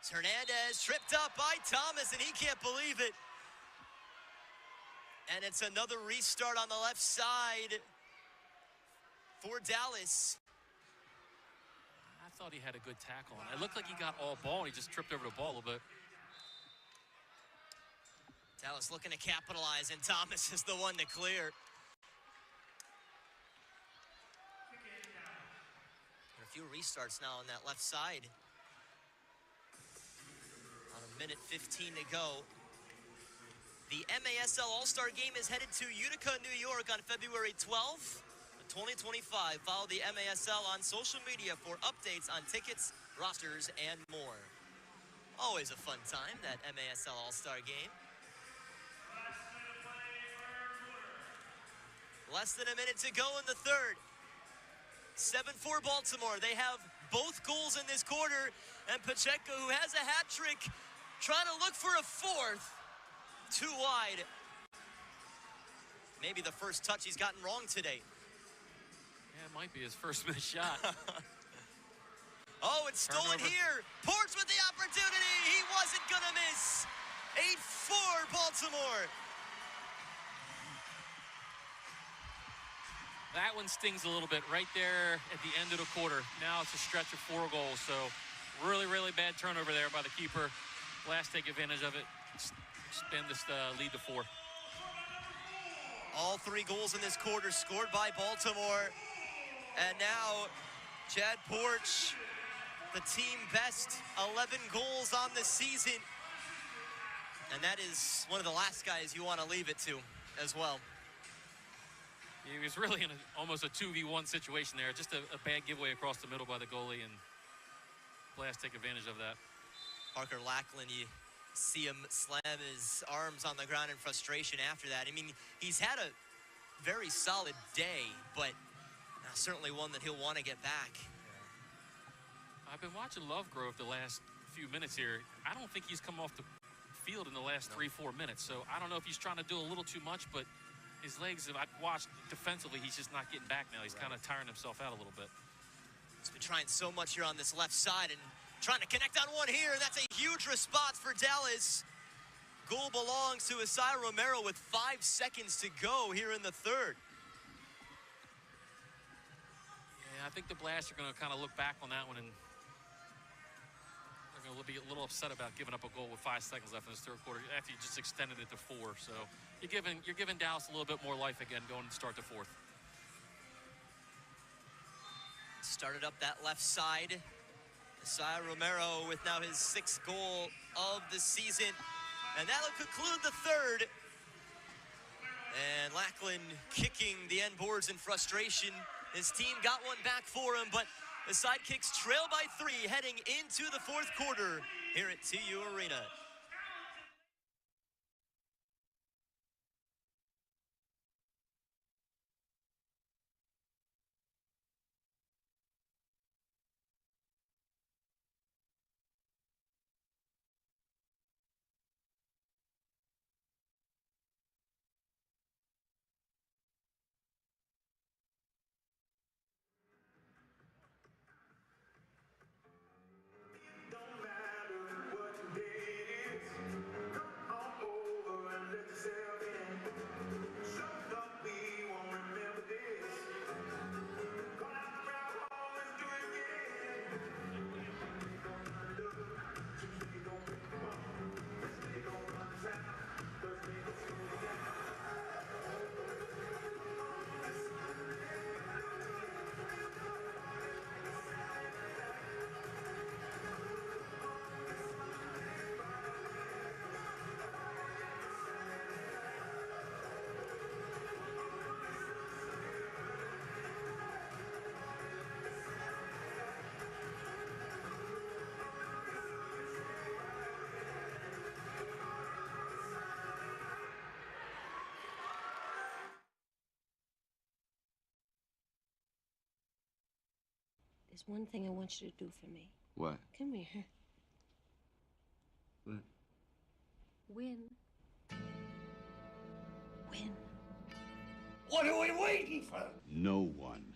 Hernandez tripped up by Thomas, and he can't believe it. And it's another restart on the left side for Dallas. I thought he had a good tackle on it. It looked like he got all ball, and he just tripped over the ball a little bit. Dallas looking to capitalize, and Thomas is the one to clear. And a few restarts now on that left side. On a minute 15 to go. The MASL All-Star Game is headed to Utica, New York on February 12th, 2025. Follow the MASL on social media for updates on tickets, rosters, and more. Always a fun time, that MASL All-Star Game. Less than a minute to go in the third. 7-4 Baltimore. They have both goals in this quarter, and Pacheco, who has a hat trick, trying to look for a fourth. Too wide. Maybe the first touch he's gotten wrong today. Yeah, it might be his first missed shot. Oh, it's stolen here. Ports with the opportunity. He wasn't going to miss. 8-4 Baltimore. That one stings a little bit right there at the end of the quarter. Now it's a stretch of 4 goals. So really, really bad turnover there by the keeper. Blast take advantage of it. Spin this lead to 4. All 3 goals in this quarter scored by Baltimore. And now Chad Porch, the team best, 11 goals on the season. And that is one of the last guys you want to leave it to as well. He was really in almost a 2v1 situation there. Just a bad giveaway across the middle by the goalie, and Blast take advantage of that. Parker Lackland, you see him slam his arms on the ground in frustration after that. I mean, he's had a very solid day, but certainly one that he'll want to get back. I've been watching Lovegrove the last few minutes here. I don't think he's come off the field in the last 3-4 minutes, so I don't know if he's trying to do a little too much, but his legs, I've watched defensively, he's just not getting back now. He's kind of tiring himself out a little bit. He's been trying so much here on this left side and trying to connect on one here. That's a huge response for Dallas. Goal belongs to Isaiah Romero with 5 seconds to go here in the third. Yeah, I think the Blast are going to kind of look back on that one, and they're going to be a little upset about giving up a goal with 5 seconds left in this third quarter after you just extended it to 4. So you're giving Dallas a little bit more life again going to start the fourth. Started up that left side. Isaiah Romero with now his 6th goal of the season. And that'll conclude the third. And Lackland kicking the end boards in frustration. His team got one back for him, but the Sidekicks trail by 3 heading into the fourth quarter here at TU Arena. There's one thing I want you to do for me. What? Come here. What? Win. Win. What are we waiting for? No one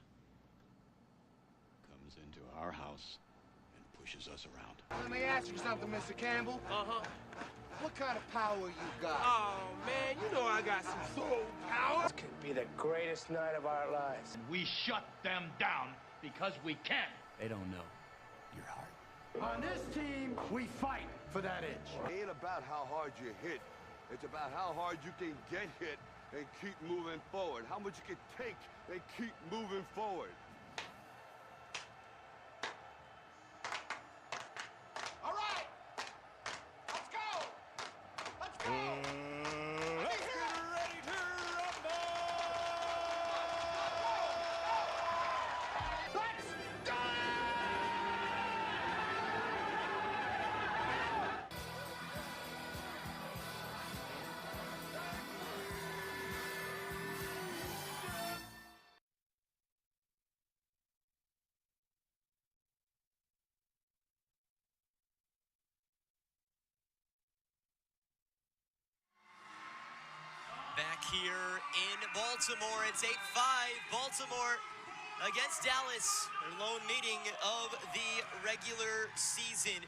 comes into our house and pushes us around. Let me ask you something, Mr. Campbell. Uh-huh. What kind of power you got? Oh, man, you know I got some soul power. This could be the greatest night of our lives. We shut them down because we can. They don't know your heart. On this team, we fight for that edge. It ain't about how hard you hit. It's about how hard you can get hit and keep moving forward. How much you can take and keep moving forward. All right. Let's go. Let's go. Let's get ready to rumble! Let's go! back here in Baltimore. It's 8-5, Baltimore against Dallas. Their lone meeting of the regular season.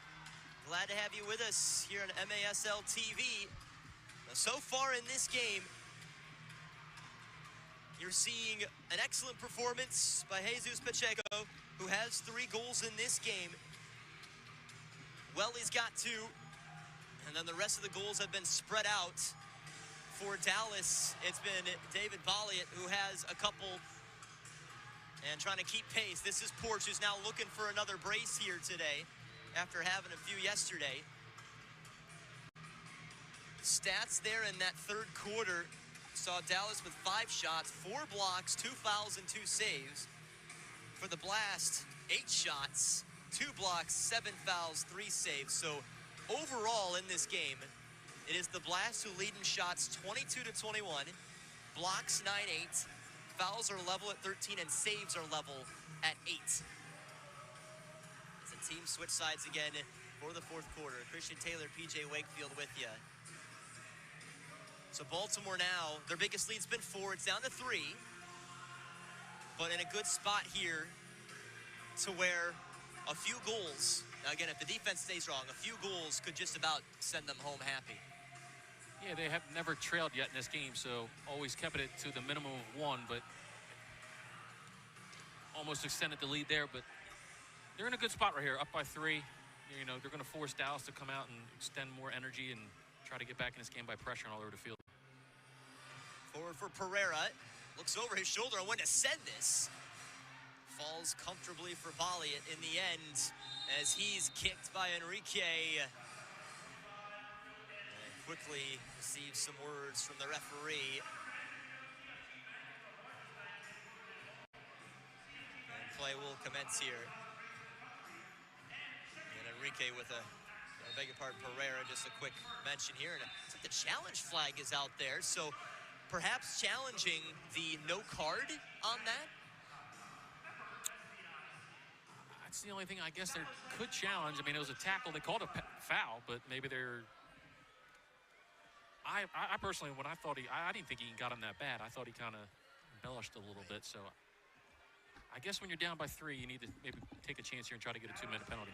Glad to have you with us here on MASL TV. So far in this game, you're seeing an excellent performance by Jesus Pacheco, who has 3 goals in this game. Welly's got 2, and then the rest of the goals have been spread out. For Dallas, it's been David Bolliot who has a couple and trying to keep pace. This is Porch, who's now looking for another brace here today after having a few yesterday. Stats there in that third quarter saw Dallas with 5 shots, 4 blocks, 2 fouls, and 2 saves. For the Blast, 8 shots, 2 blocks, 7 fouls, 3 saves. So overall in this game, it is the Blast who lead in shots 22-21, blocks 9-8, fouls are level at 13, and saves are level at 8. As the team switch sides again for the fourth quarter. Christian Taylor, PJ Wakefield with you. So Baltimore now, their biggest lead's been 4, it's down to 3. But in a good spot here to where a few goals, again, if the defense stays strong, a few goals could just about send them home happy. Yeah, they have never trailed yet in this game, so always kept it to the minimum of 1, but almost extended the lead there. But they're in a good spot right here, up by 3. You know, they're going to force Dallas to come out and extend more energy and try to get back in this game by pressuring all over the field. Forward for Pereira, looks over his shoulder on when to send this. Falls comfortably for Bolliot in the end as he's kicked by Enrique. Quickly receives some words from the referee. And play will commence here. And Enrique with I beg your pardon, Pereira, just a quick mention here. And it's like the challenge flag is out there, so perhaps challenging the no card on that? That's the only thing I guess they could challenge. I mean, it was a tackle. They called a foul, but maybe they're... I personally, when I thought I didn't think he got him that bad. I thought he kind of embellished a little bit. So I guess when you're down by 3, you need to maybe take a chance here and try to get a 2-minute penalty.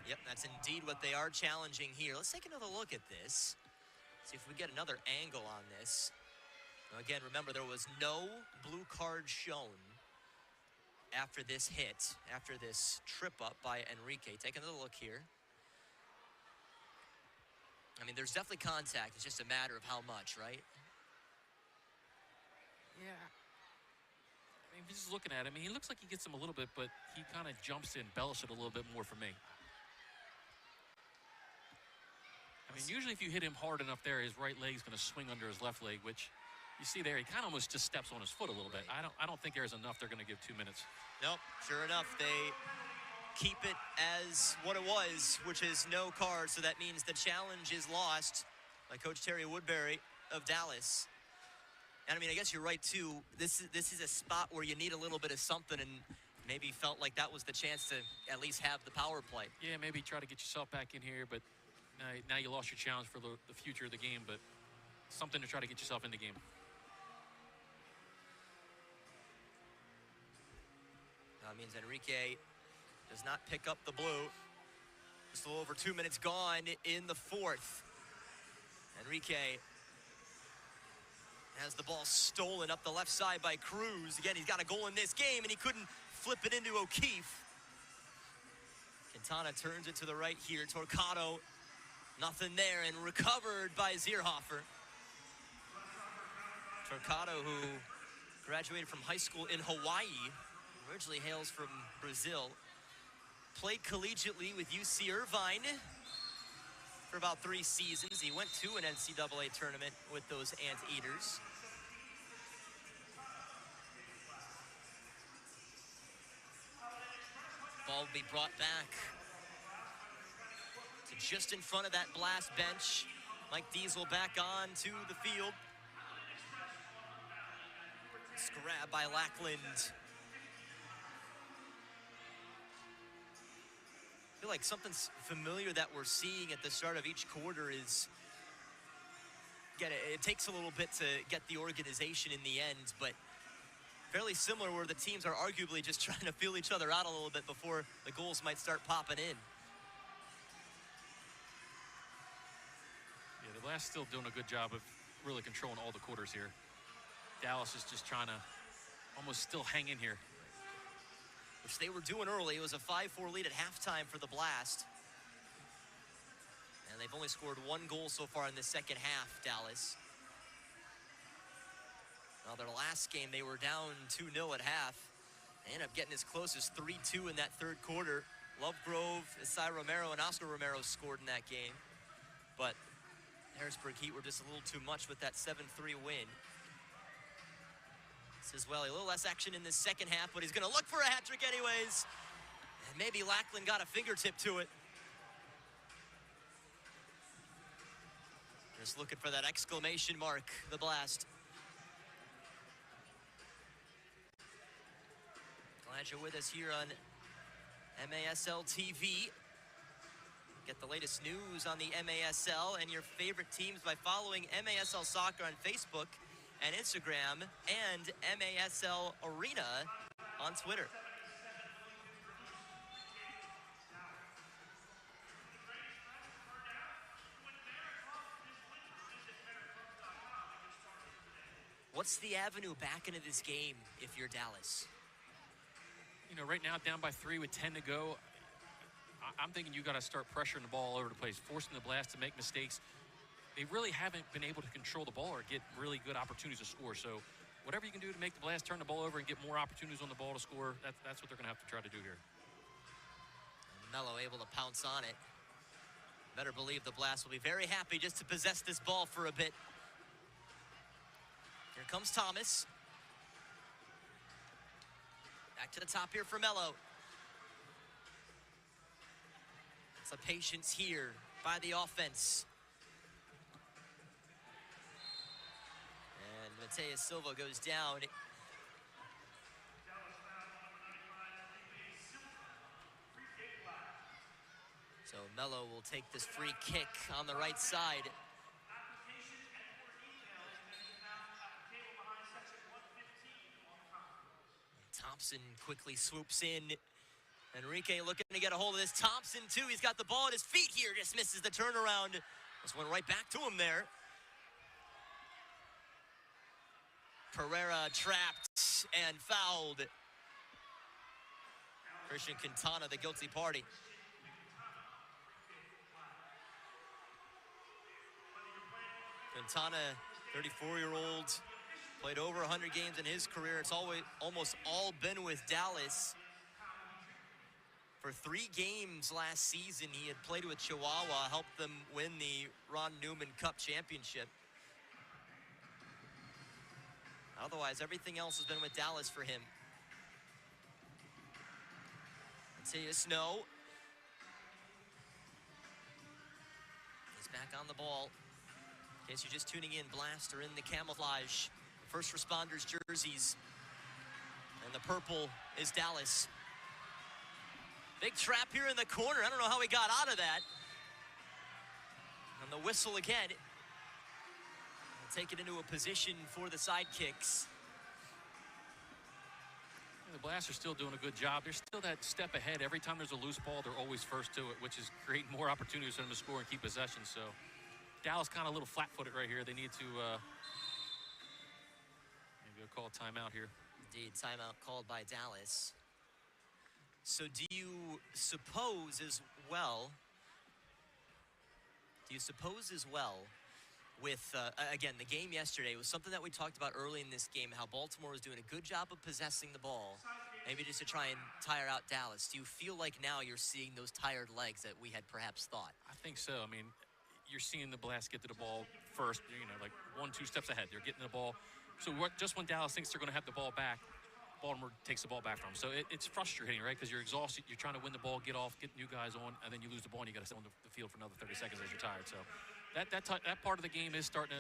Yep, that's indeed what they are challenging here. Let's take another look at this. See if we get another angle on this. Now again, remember, there was no blue card shown after this hit, after this trip up by Enrique. Take another look here. I mean, there's definitely contact. It's just a matter of how much, right? Yeah. I mean, just looking at him, he looks like he gets him a little bit, but he kind of jumps to embellish it a little bit more for me. I mean, usually if you hit him hard enough there, his right leg's going to swing under his left leg, which you see there, he kind of almost just steps on his foot a little bit. I don't think there's enough they're going to give 2 minutes. Nope, sure enough, they keep it as what it was, which is no card, so that means the challenge is lost by Coach Terry Woodbury of Dallas. And I mean, I guess you're right too. This is a spot where you need a little bit of something, and maybe felt like that was the chance to at least have the power play. Yeah, maybe try to get yourself back in here, but now you lost your challenge for the future of the game, but something to try to get yourself in the game. That means Enrique does not pick up the blue. Just a little over 2 minutes gone in the fourth. Enrique has the ball stolen up the left side by Cruz. Again, he's got a goal in this game, and he couldn't flip it into O'Keefe. Quintana turns it to the right here. Torquato, nothing there, and recovered by Zierhofer. Torquato, who graduated from high school in Hawaii, originally hails from Brazil. Played collegiately with UC Irvine for about 3 seasons. He went to an NCAA tournament with those Anteaters. Ball will be brought back to just in front of that Blast bench. Mike Diesel back on to the field. Scrab by Lackland. I feel like something familiar that we're seeing at the start of each quarter is again, it takes a little bit to get the organization in the end, but fairly similar where the teams are arguably just trying to feel each other out a little bit before the goals might start popping in. Yeah, the Blast still doing a good job of really controlling all the quarters here. Dallas is just trying to almost still hang in here. Which they were doing early. It was a 5-4 lead at halftime for the Blast. And they've only scored 1 goal so far in the second half, Dallas. Now, their last game, they were down 2-0 at half. They ended up getting as close as 3-2 in that third quarter. Lovegrove, Isai Romero, and Oscar Romero scored in that game. But Harrisburg Heat were just a little too much with that 7-3 win. As well, a little less action in the second half, but he's going to look for a hat trick anyways. And maybe Lackland got a fingertip to it. Just looking for that exclamation mark, the Blast. Glad you're with us here on MASL TV. Get the latest news on the MASL and your favorite teams by following MASL Soccer on Facebook and Instagram, and MASL Arena on Twitter. What's the avenue back into this game if you're Dallas? You know, right now down by 3 with 10 to go, I'm thinking you got to start pressuring the ball all over the place, forcing the Blast to make mistakes. They really haven't been able to control the ball or get really good opportunities to score. So whatever you can do to make the Blast turn the ball over and get more opportunities on the ball to score, that's what they're going to have to try to do here. Mello able to pounce on it. Better believe the Blast will be very happy just to possess this ball for a bit. Here comes Thomas. Back to the top here for Mello. Some patience here by the offense. And Mateus Silva goes down. So Mello will take this free kick on the right side. Thompson quickly swoops in. Enrique looking to get a hold of this. Thompson too, he's got the ball at his feet here, just misses the turnaround. Just went right back to him there. Pereira trapped and fouled. Christian Quintana, the guilty party. Quintana, 34-year-old, played over 100 games in his career. It's almost all been with Dallas. For 3 games last season, he had played with Chihuahua, helped them win the Ron Newman Cup Championship. Otherwise, everything else has been with Dallas for him. Mateus Snow. He's back on the ball. In case you're just tuning in, Blast are in the camouflage first responders jerseys. And the purple is Dallas. Big trap here in the corner. I don't know how he got out of that. And the whistle again. Take it into a position for the Sidekicks. The Blast are still doing a good job. They're still that step ahead. Every time there's a loose ball, they're always first to it, which is creating more opportunities for them to score and keep possession. So Dallas kind of a little flat-footed right here. They need to maybe call a timeout here. Indeed, timeout called by Dallas. So do you suppose as well with, again, the game yesterday was something that we talked about early in this game, how Baltimore was doing a good job of possessing the ball, maybe just to try and tire out Dallas. Do you feel like now you're seeing those tired legs that we had perhaps thought? I think so. I mean, you're seeing the Blast get to the ball first, you know, like 1-2 steps ahead. They're getting the ball. So just when Dallas thinks they're going to have the ball back, Baltimore takes the ball back from them. So it's frustrating, right? Because you're exhausted. You're trying to win the ball, get off, get new guys on, and then you lose the ball and you got to stay on the field for another 30 seconds as you're tired. So that part of the game is starting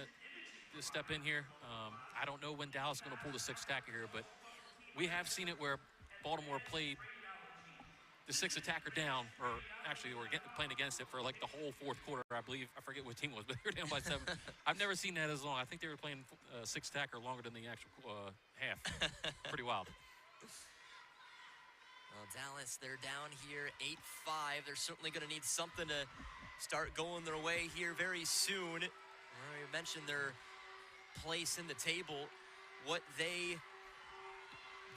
to step in here. I don't know when Dallas is going to pull the 6th stacker here, but we have seen it where Baltimore played the sixth attacker down, or actually we're playing against it for like the whole fourth quarter, I believe. I forget what team it was, but they were down by 7. I've never seen that as long. I think they were playing sixth attacker longer than the actual half. Pretty wild. Well, Dallas, they're down here 8-5. They're certainly going to need something to start going their way here very soon. We mentioned their place in the table. What they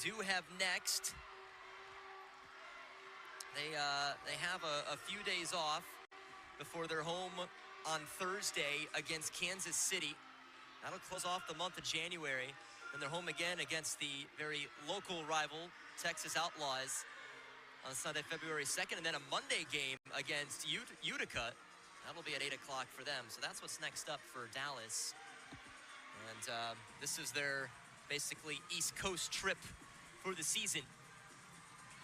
do have next, they have a few days off before they're home on Thursday against Kansas City. That'll close off the month of January. Then they're home again against the very local rival, Texas Outlaws, on Sunday, February 2nd. And then a Monday game against Utica. That'll be at 8 o'clock for them. So that's what's next up for Dallas. And this is their basically East Coast trip for the season.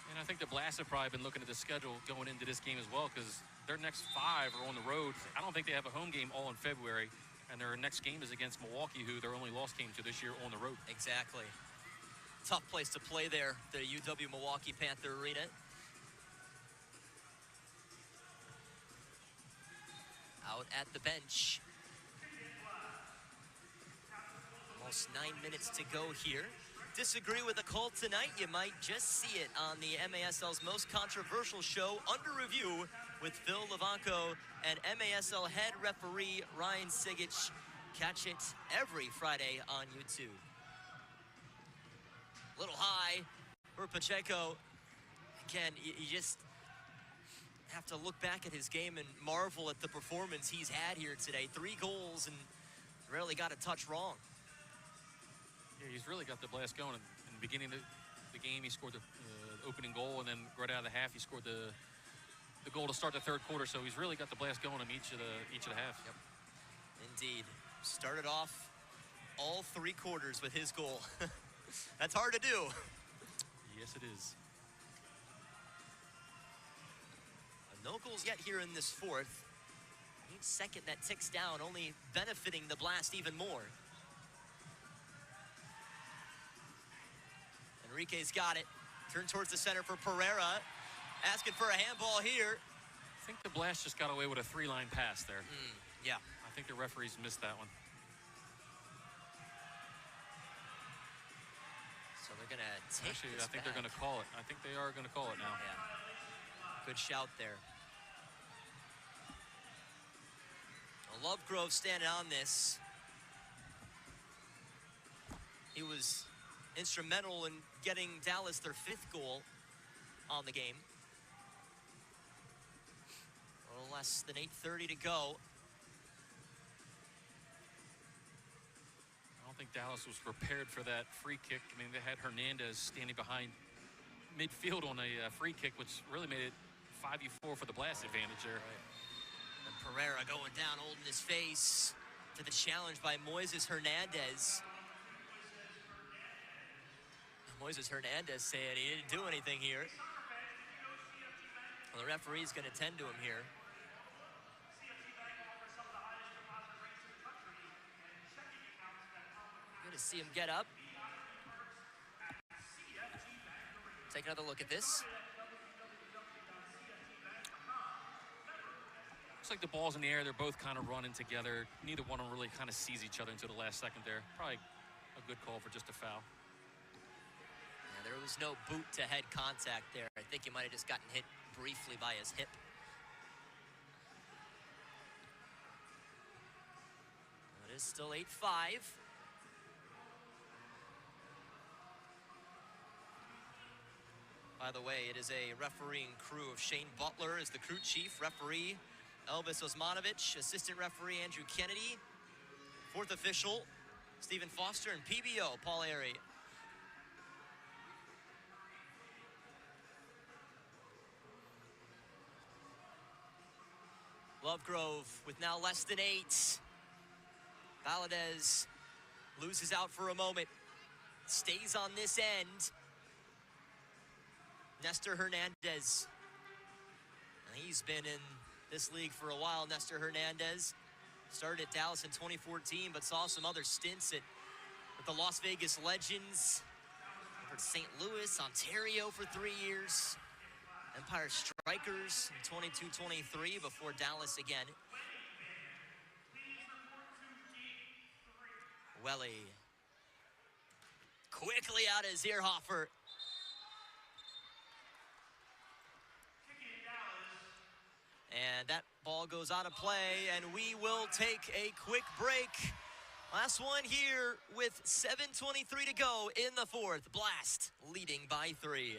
And I think the Blast have probably been looking at the schedule going into this game as well, because their next 5 are on the road. I don't think they have a home game all in February, and their next game is against Milwaukee, who their only loss came to this year on the road. Exactly. Tough place to play there, the UW Milwaukee Panther Arena. Out at the bench. Almost 9 minutes to go here. Disagree with the call tonight? You might just see it on the MASL's most controversial show, Under Review, with Phil Levanco and MASL head referee Ryan Sigich. Catch it every Friday on YouTube. Little high for Pacheco. Again, you just have to look back at his game and marvel at the performance he's had here today. 3 goals and rarely got a touch wrong. Yeah, he's really got the Blast going. In the beginning of the game, he scored the opening goal, and then right out of the half, he scored the goal to start the third quarter. So he's really got the Blast going in each of the halves. Yep. Indeed. Started off all 3 quarters with his goal. That's hard to do. Yes, it is. No goals yet here in this fourth. Each second that ticks down only benefiting the Blast even more. Enrique's got it. Turn towards the center for Pereira. Asking for a handball here. I think the Blast just got away with a 3-line pass there. Yeah. I think the referees missed that one. So they're going to take Actually, this I think back. they're going to call it. I think they are going to call it now. Yeah. Good shout there. Well, Lovegrove standing on this. He was instrumental in getting Dallas their 5th goal on the game. A little less than 8:30 to go. I don't think Dallas was prepared for that free kick. I mean, they had Hernandez standing behind midfield on a free kick, which really made it 5v4 for the Blast advantage there. Right. And Pereira going down, holding his face to the challenge by Moises Hernandez. Moises Hernandez saying he didn't do anything here. Well, the referee's going to tend to him here. Good to see him get up. Take another look at this. Looks like the ball's in the air. They're both kind of running together. Neither one of them really kind of sees each other until the last second there. Probably a good call for just a foul. There was no boot to head contact there. I think he might have just gotten hit briefly by his hip. It is still 8-5. By the way, it is a refereeing crew of Shane Butler as the crew chief, referee Elvis Osmanovich, assistant referee Andrew Kennedy, 4th official Stephen Foster, and PBO Paul Airy. Lovegrove with now less than 8. Valadez loses out for a moment. Stays on this end. Nestor Hernandez. He's been in this league for a while, Nestor Hernandez. Started at Dallas in 2014, but saw some other stints with the Las Vegas Legends. For St. Louis, Ontario for 3 years. Empire Strikers in 22-23 before Dallas again. Welly. Quickly out of Zierhofer. And that ball goes out of play, and we will take a quick break. Last one here with 7:23 to go in the fourth. Blast leading by 3.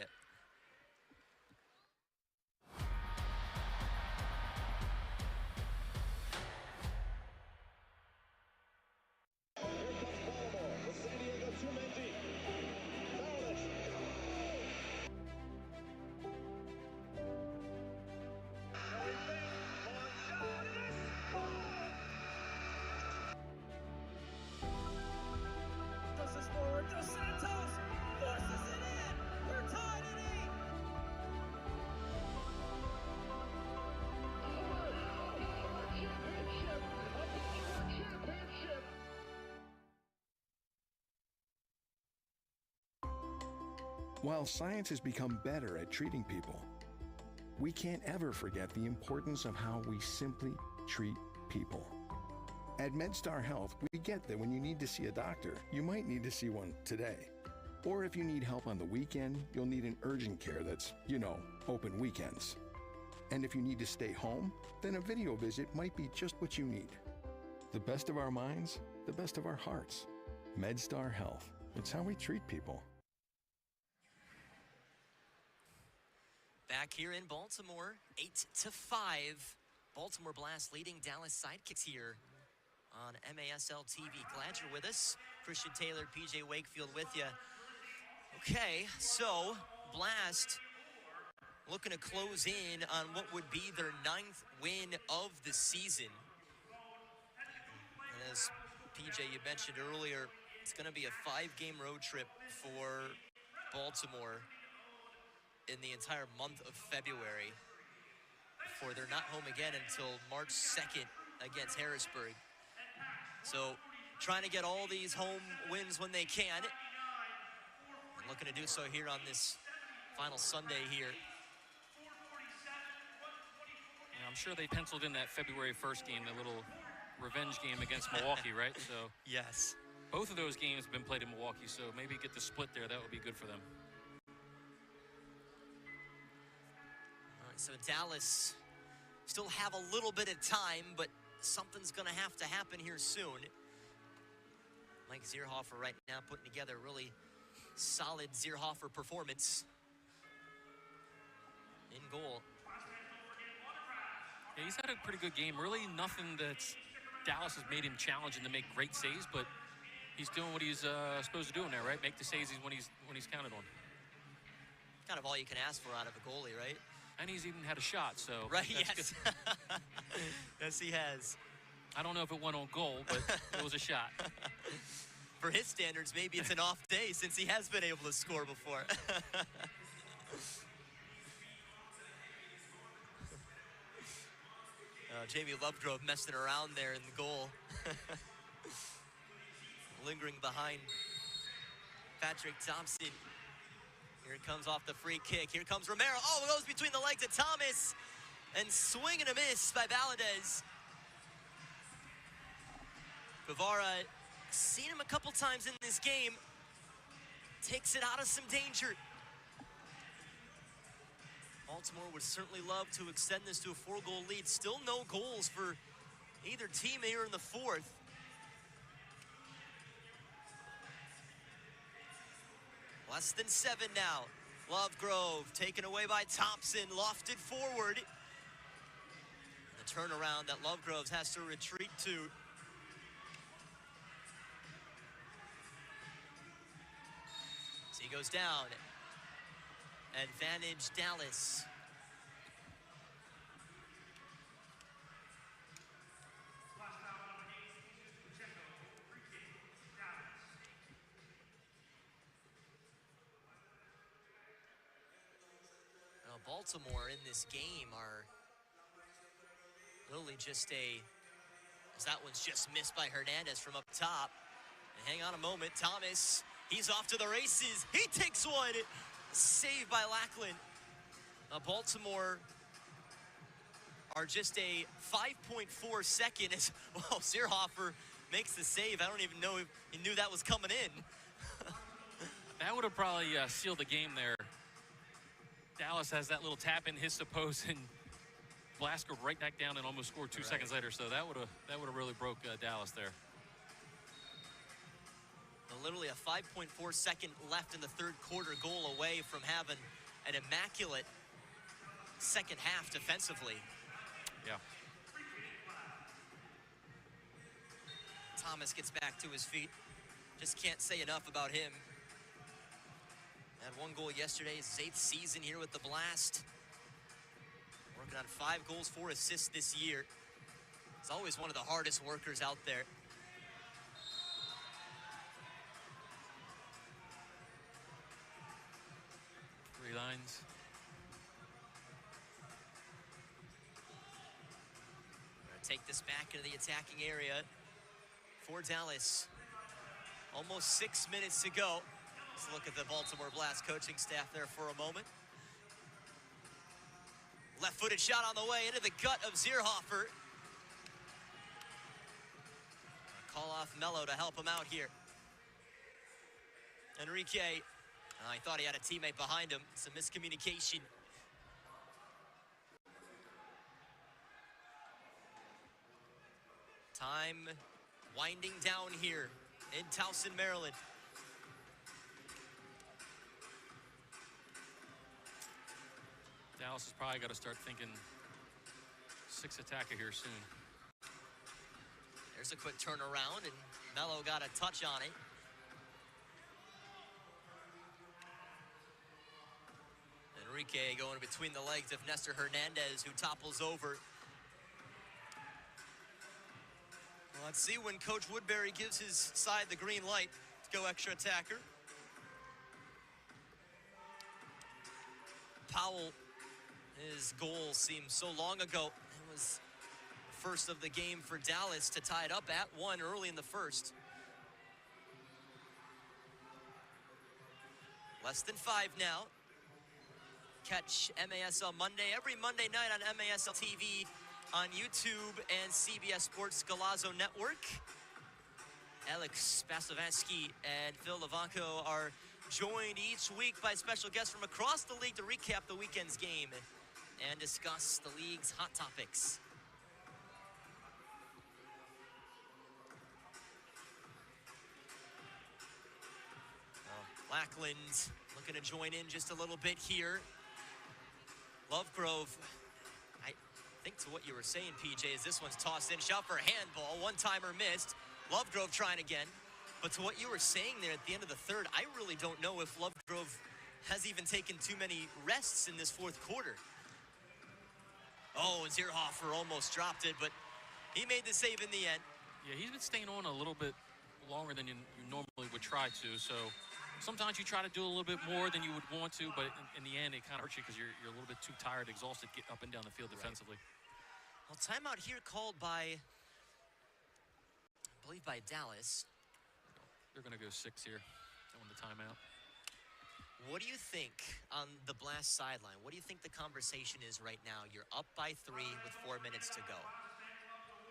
While science has become better at treating people, we can't ever forget the importance of how we simply treat people. At MedStar Health, we get that when you need to see a doctor, you might need to see one today. Or if you need help on the weekend, you'll need an urgent care that's, open weekends. And if you need to stay home, then a video visit might be just what you need. The best of our minds, the best of our hearts. MedStar Health. It's how we treat people. Back here in Baltimore, 8-5. Baltimore Blast leading Dallas Sidekicks here on MASL TV. Glad you're with us. Christian Taylor, PJ Wakefield with you. Okay, so Blast looking to close in on what would be their 9th win of the season. And as PJ, you mentioned earlier, it's going to be a 5-game road trip for Baltimore in the entire month of February before they're not home again until March 2nd against Harrisburg. So trying to get all these home wins when they can, and looking to do so here on this final Sunday here. Yeah, I'm sure they penciled in that February 1st game, the little revenge game against Milwaukee, right? So yes, both of those games have been played in Milwaukee, so maybe get the split there. That would be good for them. So Dallas still have a little bit of time, but something's going to have to happen here soon. Mike Zierhofer right now putting together a really solid Zierhofer performance in goal. Yeah, he's had a pretty good game. Really nothing that's Dallas has made him challenging to make great saves, but he's doing what he's supposed to do in there, right? Make the saves when he's counted on. Kind of all you can ask for out of a goalie, right? And he's even had a shot, so right. Yes. Yes, he has. I don't know if it went on goal, but it was a shot. For his standards, maybe it's an off day since he has been able to score before. Jamie Lovegrove messing around there in the goal. Lingering behind Patrick Thompson. Here it comes off the free kick. Here comes Romero. Oh, it goes between the legs of Thomas. And swing and a miss by Valadez. Guevara, seen him a couple times in this game. Takes it out of some danger. Baltimore would certainly love to extend this to a 4-goal lead. Still no goals for either team here in the fourth. Less than 7 now. Lovegrove taken away by Thompson, lofted forward. The turnaround that Lovegrove has to retreat to. So he goes down. Advantage Dallas. Baltimore in this game are really just as that one's just missed by Hernandez from up top. And hang on a moment, Thomas, he's off to the races. He takes one, saved by Lackland. Baltimore are just a 5.4 second as, well, Zierhofer makes the save. I don't even know if he knew that was coming in. That would have probably sealed the game there. Dallas has that little tap in his post, and Blast go right back down and almost scored 2 seconds later. So that would have really broke Dallas there. Literally a 5.4 second left in the third quarter, goal away from having an immaculate second half defensively. Yeah. Thomas gets back to his feet. Just can't say enough about him. Had 1 goal yesterday, his 8th season here with the Blast. Working on 5 goals, 4 assists this year. He's always one of the hardest workers out there. Three lines. Gonna take this back into the attacking area for Dallas. Almost 6 minutes to go. Let's look at the Baltimore Blast coaching staff there for a moment. Left-footed shot on the way into the gut of Zierhofer. Call off Mello to help him out here. Enrique, I thought he had a teammate behind him. Some miscommunication. Time winding down here in Towson, Maryland. Dallas has probably got to start thinking 6 attacker here soon. There's a quick turnaround, and Mello got a touch on it. Enrique going between the legs of Nestor Hernandez, who topples over. Well, let's see when Coach Woodbury gives his side the green light to go extra attacker. Powell, his goal seems so long ago. It was the first of the game for Dallas to tie it up at 1 early in the first. Less than 5 now. Catch MASL Monday, every Monday night on MASL TV, on YouTube and CBS Sports Galazo Network. Alex Spasovansky and Phil Levanko are joined each week by special guests from across the league to recap the weekend's game and discuss the league's hot topics. Lackland looking to join in just a little bit here. Lovegrove, I think to what you were saying, PJ, is this one's tossed in. Shot for a handball, one-timer missed. Lovegrove trying again. But to what you were saying there at the end of the third, I really don't know if Lovegrove has even taken too many rests in this fourth quarter. Oh, and Zierhofer almost dropped it, but he made the save in the end. Yeah, he's been staying on a little bit longer than you normally would try to, so sometimes you try to do a little bit more than you would want to, but in the end, it kind of hurts you because you're a little bit too tired, exhausted, get up and down the field defensively. Well, timeout here called by, I believe, by Dallas. They're going to go 6 here on the timeout. What do you think on the Blast sideline? What do you think the conversation is right now? You're up by 3 with 4 minutes to go.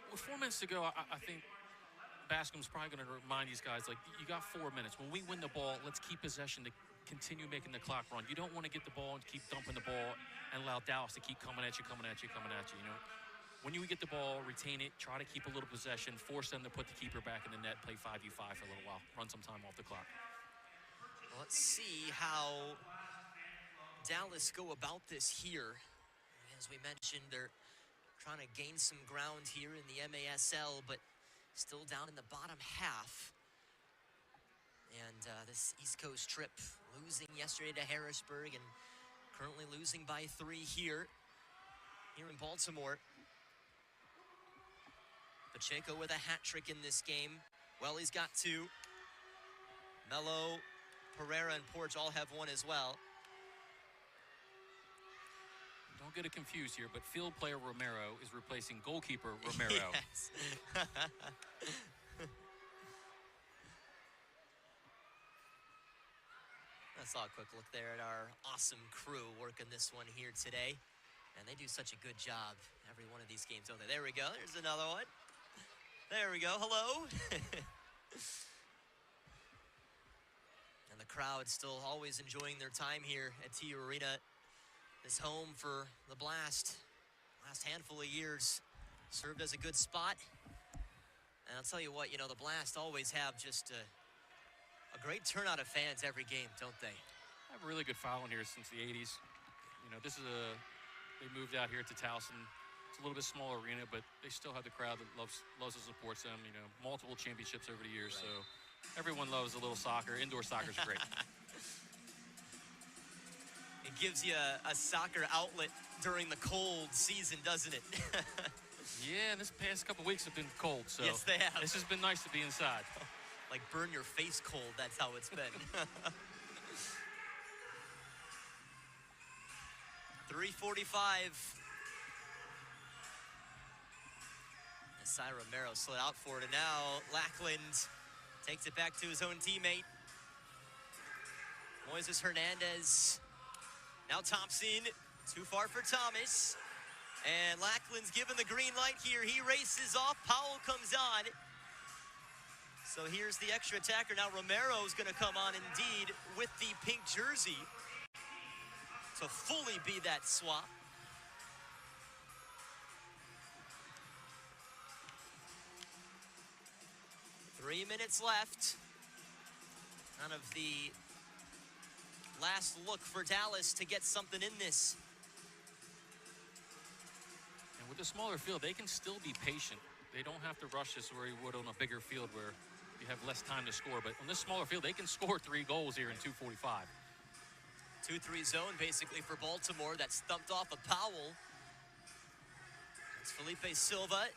With 4 minutes to go, I think Bascom's probably going to remind these guys, like, you got 4 minutes. When we win the ball, let's keep possession to continue making the clock run. You don't want to get the ball and keep dumping the ball and allow Dallas to keep coming at you, you know. When you get the ball, retain it, try to keep a little possession, force them to put the keeper back in the net, play 5v5 for a little while, run some time off the clock. Let's see how Dallas go about this here. As we mentioned, they're trying to gain some ground here in the MASL, but still down in the bottom half. And this East Coast trip, losing yesterday to Harrisburg and currently losing by 3 here in Baltimore. Pacheco with a hat trick in this game. Well, he's got 2. Mello, Pereira, and Porch all have 1 as well. Don't get it confused here, but field player Romero is replacing goalkeeper Romero. Yes. saw a quick look there at our awesome crew working this one here today. And they do such a good job every one of these games, don't they? There we go. There's another one. There we go. Hello. And the crowd still always enjoying their time here at TU Arena. This home for the Blast. Last handful of years served as a good spot. And I'll tell you what, the Blast always have just a great turnout of fans every game, don't they? I have a really good following here since the 80s. They moved out here to Towson. It's a little bit smaller arena, but they still have the crowd that loves and supports them. Multiple championships over the years, right. So everyone loves a little soccer. Indoor soccer's great. It gives you a soccer outlet during the cold season, doesn't it? Yeah, this past couple weeks have been cold, so yes, they have. It's just been nice to be inside. Like burn your face cold, that's how it's been. 3:45. Cy Romero slid out for it, and now Lackland takes it back to his own teammate. Moises Hernandez. Now Thompson, too far for Thomas. And Lackland's given the green light here. He races off, Powell comes on. So here's the extra attacker. Now Romero's gonna come on indeed with the pink jersey to fully be that swap. Three minutes left. Kind of the last look for Dallas to get something in this. And with the smaller field, they can still be patient. They don't have to rush this where you would on a bigger field where you have less time to score. But on this smaller field, they can score 3 goals here in 2:45. 2-3 zone basically for Baltimore. That stumped off of Powell. It's Felipe Silva.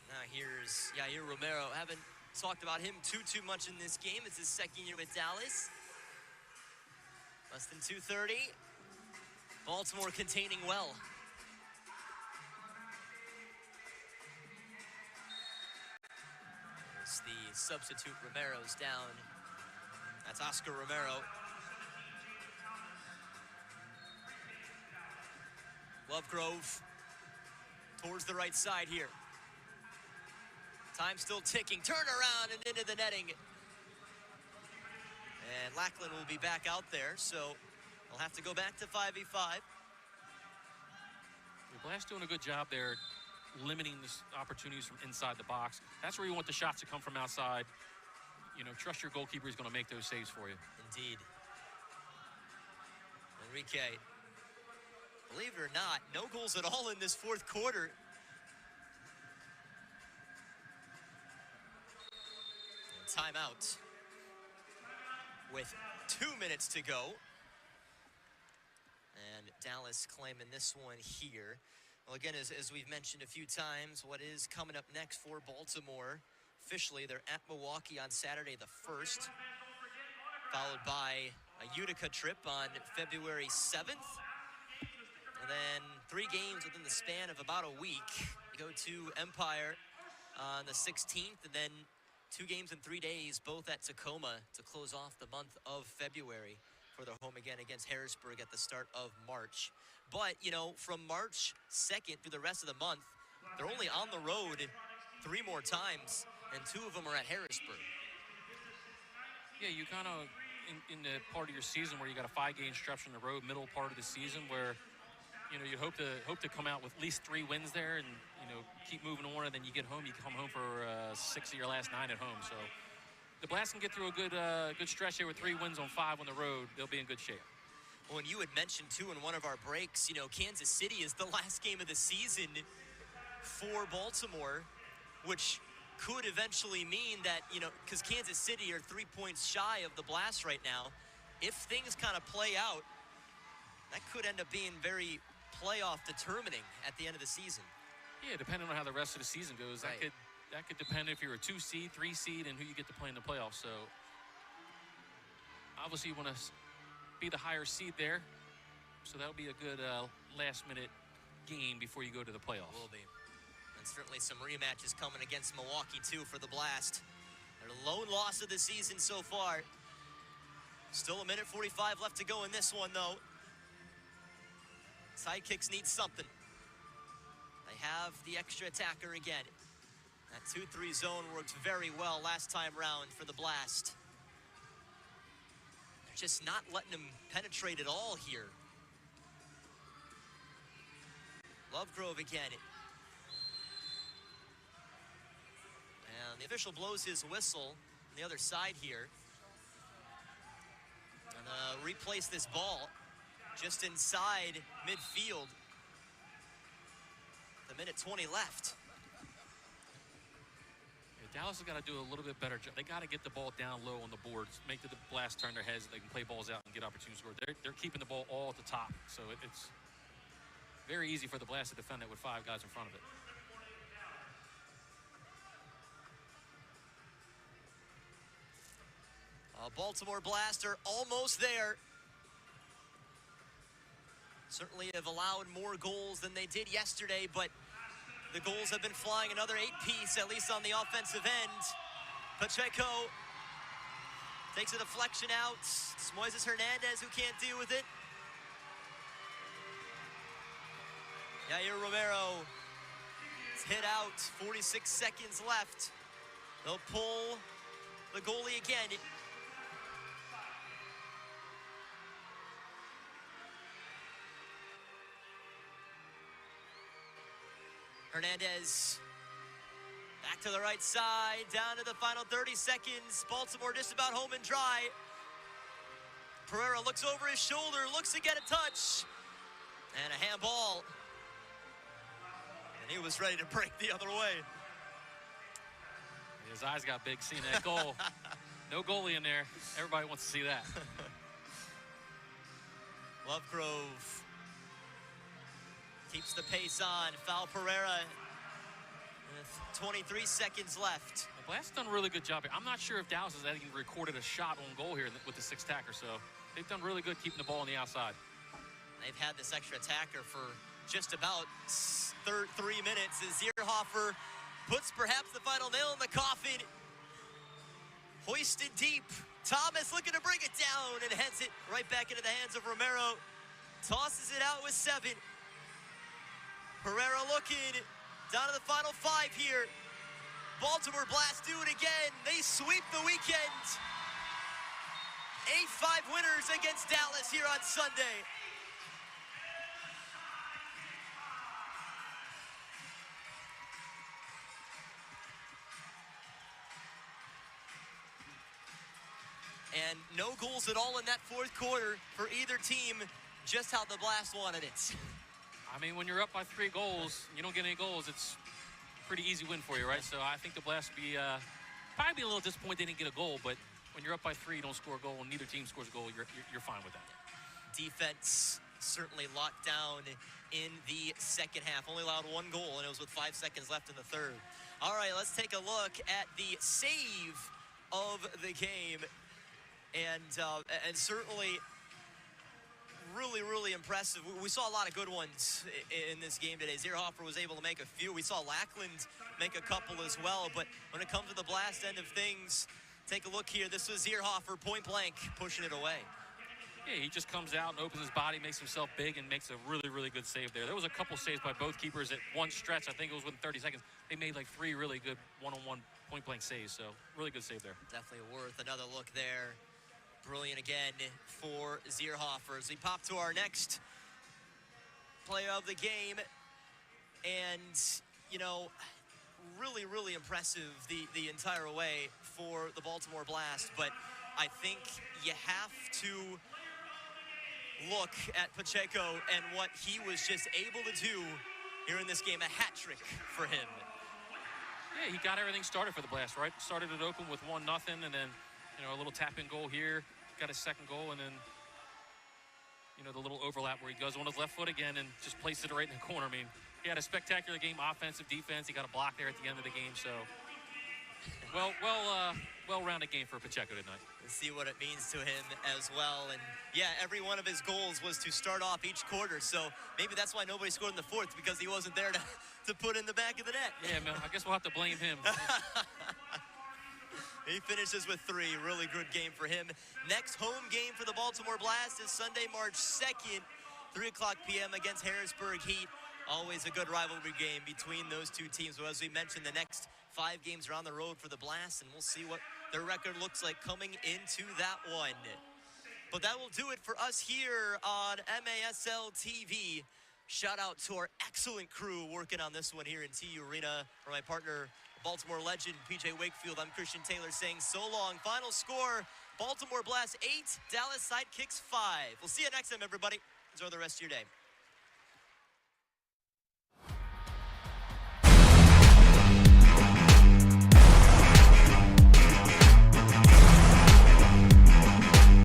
Now here's Yair Romero. Haven't talked about him too much in this game. It's his second year with Dallas. Less than 2:30. Baltimore containing well. There's the substitute Romero's down. That's Oscar Romero. Lovegrove towards the right side here. Time still ticking. Turn around and into the netting. And Lackland will be back out there, so they'll have to go back to 5v5. The Blast doing a good job there, limiting the opportunities from inside the box. That's where you want the shots to come from outside. Trust your goalkeeper is going to make those saves for you. Indeed. Enrique, believe it or not, no goals at all in this fourth quarter. And timeout with 2 minutes to go. And Dallas claiming this one here. Well, again, as we've mentioned a few times, what is coming up next for Baltimore? Officially, they're at Milwaukee on Saturday the 1st, followed by a Utica trip on February 7th. And then 3 games within the span of about a week. You go to Empire on the 16th, and then 2 games in 3 days, both at Tacoma to close off the month of February for their home again against Harrisburg at the start of March. But, from March 2nd through the rest of the month, they're only on the road 3 more times, and 2 of them are at Harrisburg. Yeah, you kind of, in the part of your season where you got a 5-game stretch on the road, middle part of the season, where, you hope to come out with at least 3 wins there and, keep moving on, and then you get home, you come home for 6 of your last 9 at home. So the Blast can get through a good stretch here with 3 wins on 5 on the road. They'll be in good shape. Well, and you had mentioned, too, in one of our breaks, Kansas City is the last game of the season for Baltimore, which could eventually mean that, because Kansas City are 3 points shy of the Blast right now, if things kind of play out, that could end up being very playoff determining at the end of the season. Yeah, depending on how the rest of the season goes, right. that could depend if you're a 2 seed, 3 seed, and who you get to play in the playoffs. So obviously you want to be the higher seed there. So that'll be a good last-minute game before you go to the playoffs. Will be. And certainly some rematches coming against Milwaukee, too, for the Blast. Their lone loss of the season so far. Still a minute 45 left to go in this one, though. Sidekicks need something. They have the extra attacker again. That 2-3 zone worked very well last time round for the Blast. They're just not letting them penetrate at all here. Lovegrove again. And the official blows his whistle on the other side here. And replace this ball just inside midfield. The minute 20 left. Yeah, Dallas has got to do a little bit better job. They got to get the ball down low on the boards, make the Blast turn their heads, they can play balls out and get opportunities to score. They're keeping the ball all at the top, so it's very easy for the Blast to defend it with 5 guys in front of it. Baltimore Blast are almost there. Certainly have allowed more goals than they did yesterday, but the goals have been flying. Another 8-piece, at least on the offensive end. Pacheco takes a deflection out. It's Moises Hernandez who can't deal with it. Yair Romero is hit out. 46 seconds left. They'll pull the goalie again. Hernandez back to the right side, down to the final 30 seconds. Baltimore just about home and dry. Pereira looks over his shoulder, looks to get a touch, and a handball. And he was ready to break the other way. His eyes got big seeing that goal. No goalie in there. Everybody wants to see that. Lovegrove keeps the pace on. Foul Pereira. 23 seconds left. The Blast done a really good job here. I'm not sure if Dallas has even recorded a shot on goal here with the 6th attacker, so they've done really good keeping the ball on the outside. They've had this extra attacker for just about 3 minutes as Zierhofer puts perhaps the final nail in the coffin. Hoisted deep. Thomas looking to bring it down and heads it right back into the hands of Romero. Tosses it out with 7. Pereira looking down to the final 5 here. Baltimore Blast do it again. They sweep the weekend. 8-5 winners against Dallas here on Sunday. And no goals at all in that 4th quarter for either team. Just how the Blast wanted it. I mean, when you're up by 3 goals, you don't get any goals, it's a pretty easy win for you, right? So I think the Blast would be probably a little disappointed they didn't get a goal, but when you're up by 3, you don't score a goal, and neither team scores a goal, you're fine with that. Defense certainly locked down in the 2nd half. Only allowed 1 goal, and it was with 5 seconds left in the 3rd. All right, let's take a look at the save of the game. And certainly really impressive. We saw a lot of good ones in this game today. Zierhofer was able to make a few. We saw Lackland make a couple as well. But when it comes to the Blast end of things, take a look here. This was Zierhofer point blank pushing it away. Yeah, he just comes out and opens his body, makes himself big, and makes a really good save there. There was a couple saves by both keepers at one stretch. I think it was within 30 seconds. They made like 3 really good one-on-one point-blank saves, so really good save there. Definitely worth another look there. Brilliant again for Zierhofer. As we pop to our next player of the game, and, you know, really impressive the entire way for the Baltimore Blast, but I think you have to look at Pacheco and what he was just able to do here in this game. A hat trick for him. Yeah, he got everything started for the Blast, right? Started it open with 1-0, and then, you know, a little tap-in goal here. Got his 2nd goal, and then, you know, the little overlap where he goes on his left foot again and just places it right in the corner. I mean, he had a spectacular game, offensive, defense. He got a block there at the end of the game, so well-rounded game for Pacheco tonight. Let's see what it means to him as well. And yeah, every one of his goals was to start off each quarter, so maybe that's why nobody scored in the 4th, because he wasn't there to put in the back of the net. Yeah, man, I guess we'll have to blame him. He finishes with 3. Really good game for him. Next home game for the Baltimore Blast is Sunday, March 2nd, 3 o'clock p.m. against Harrisburg Heat. Always a good rivalry game between those two teams. But as we mentioned, the next 5 games are on the road for the Blast, and we'll see what their record looks like coming into that one. But that will do it for us here on MASL TV. Shout out to our excellent crew working on this one here in TU Arena. For my partner, Baltimore legend PJ Wakefield, I'm Christian Taylor saying so long. Final score, Baltimore Blast 8, Dallas Sidekicks 5. We'll see you next time, everybody. Enjoy the rest of your day.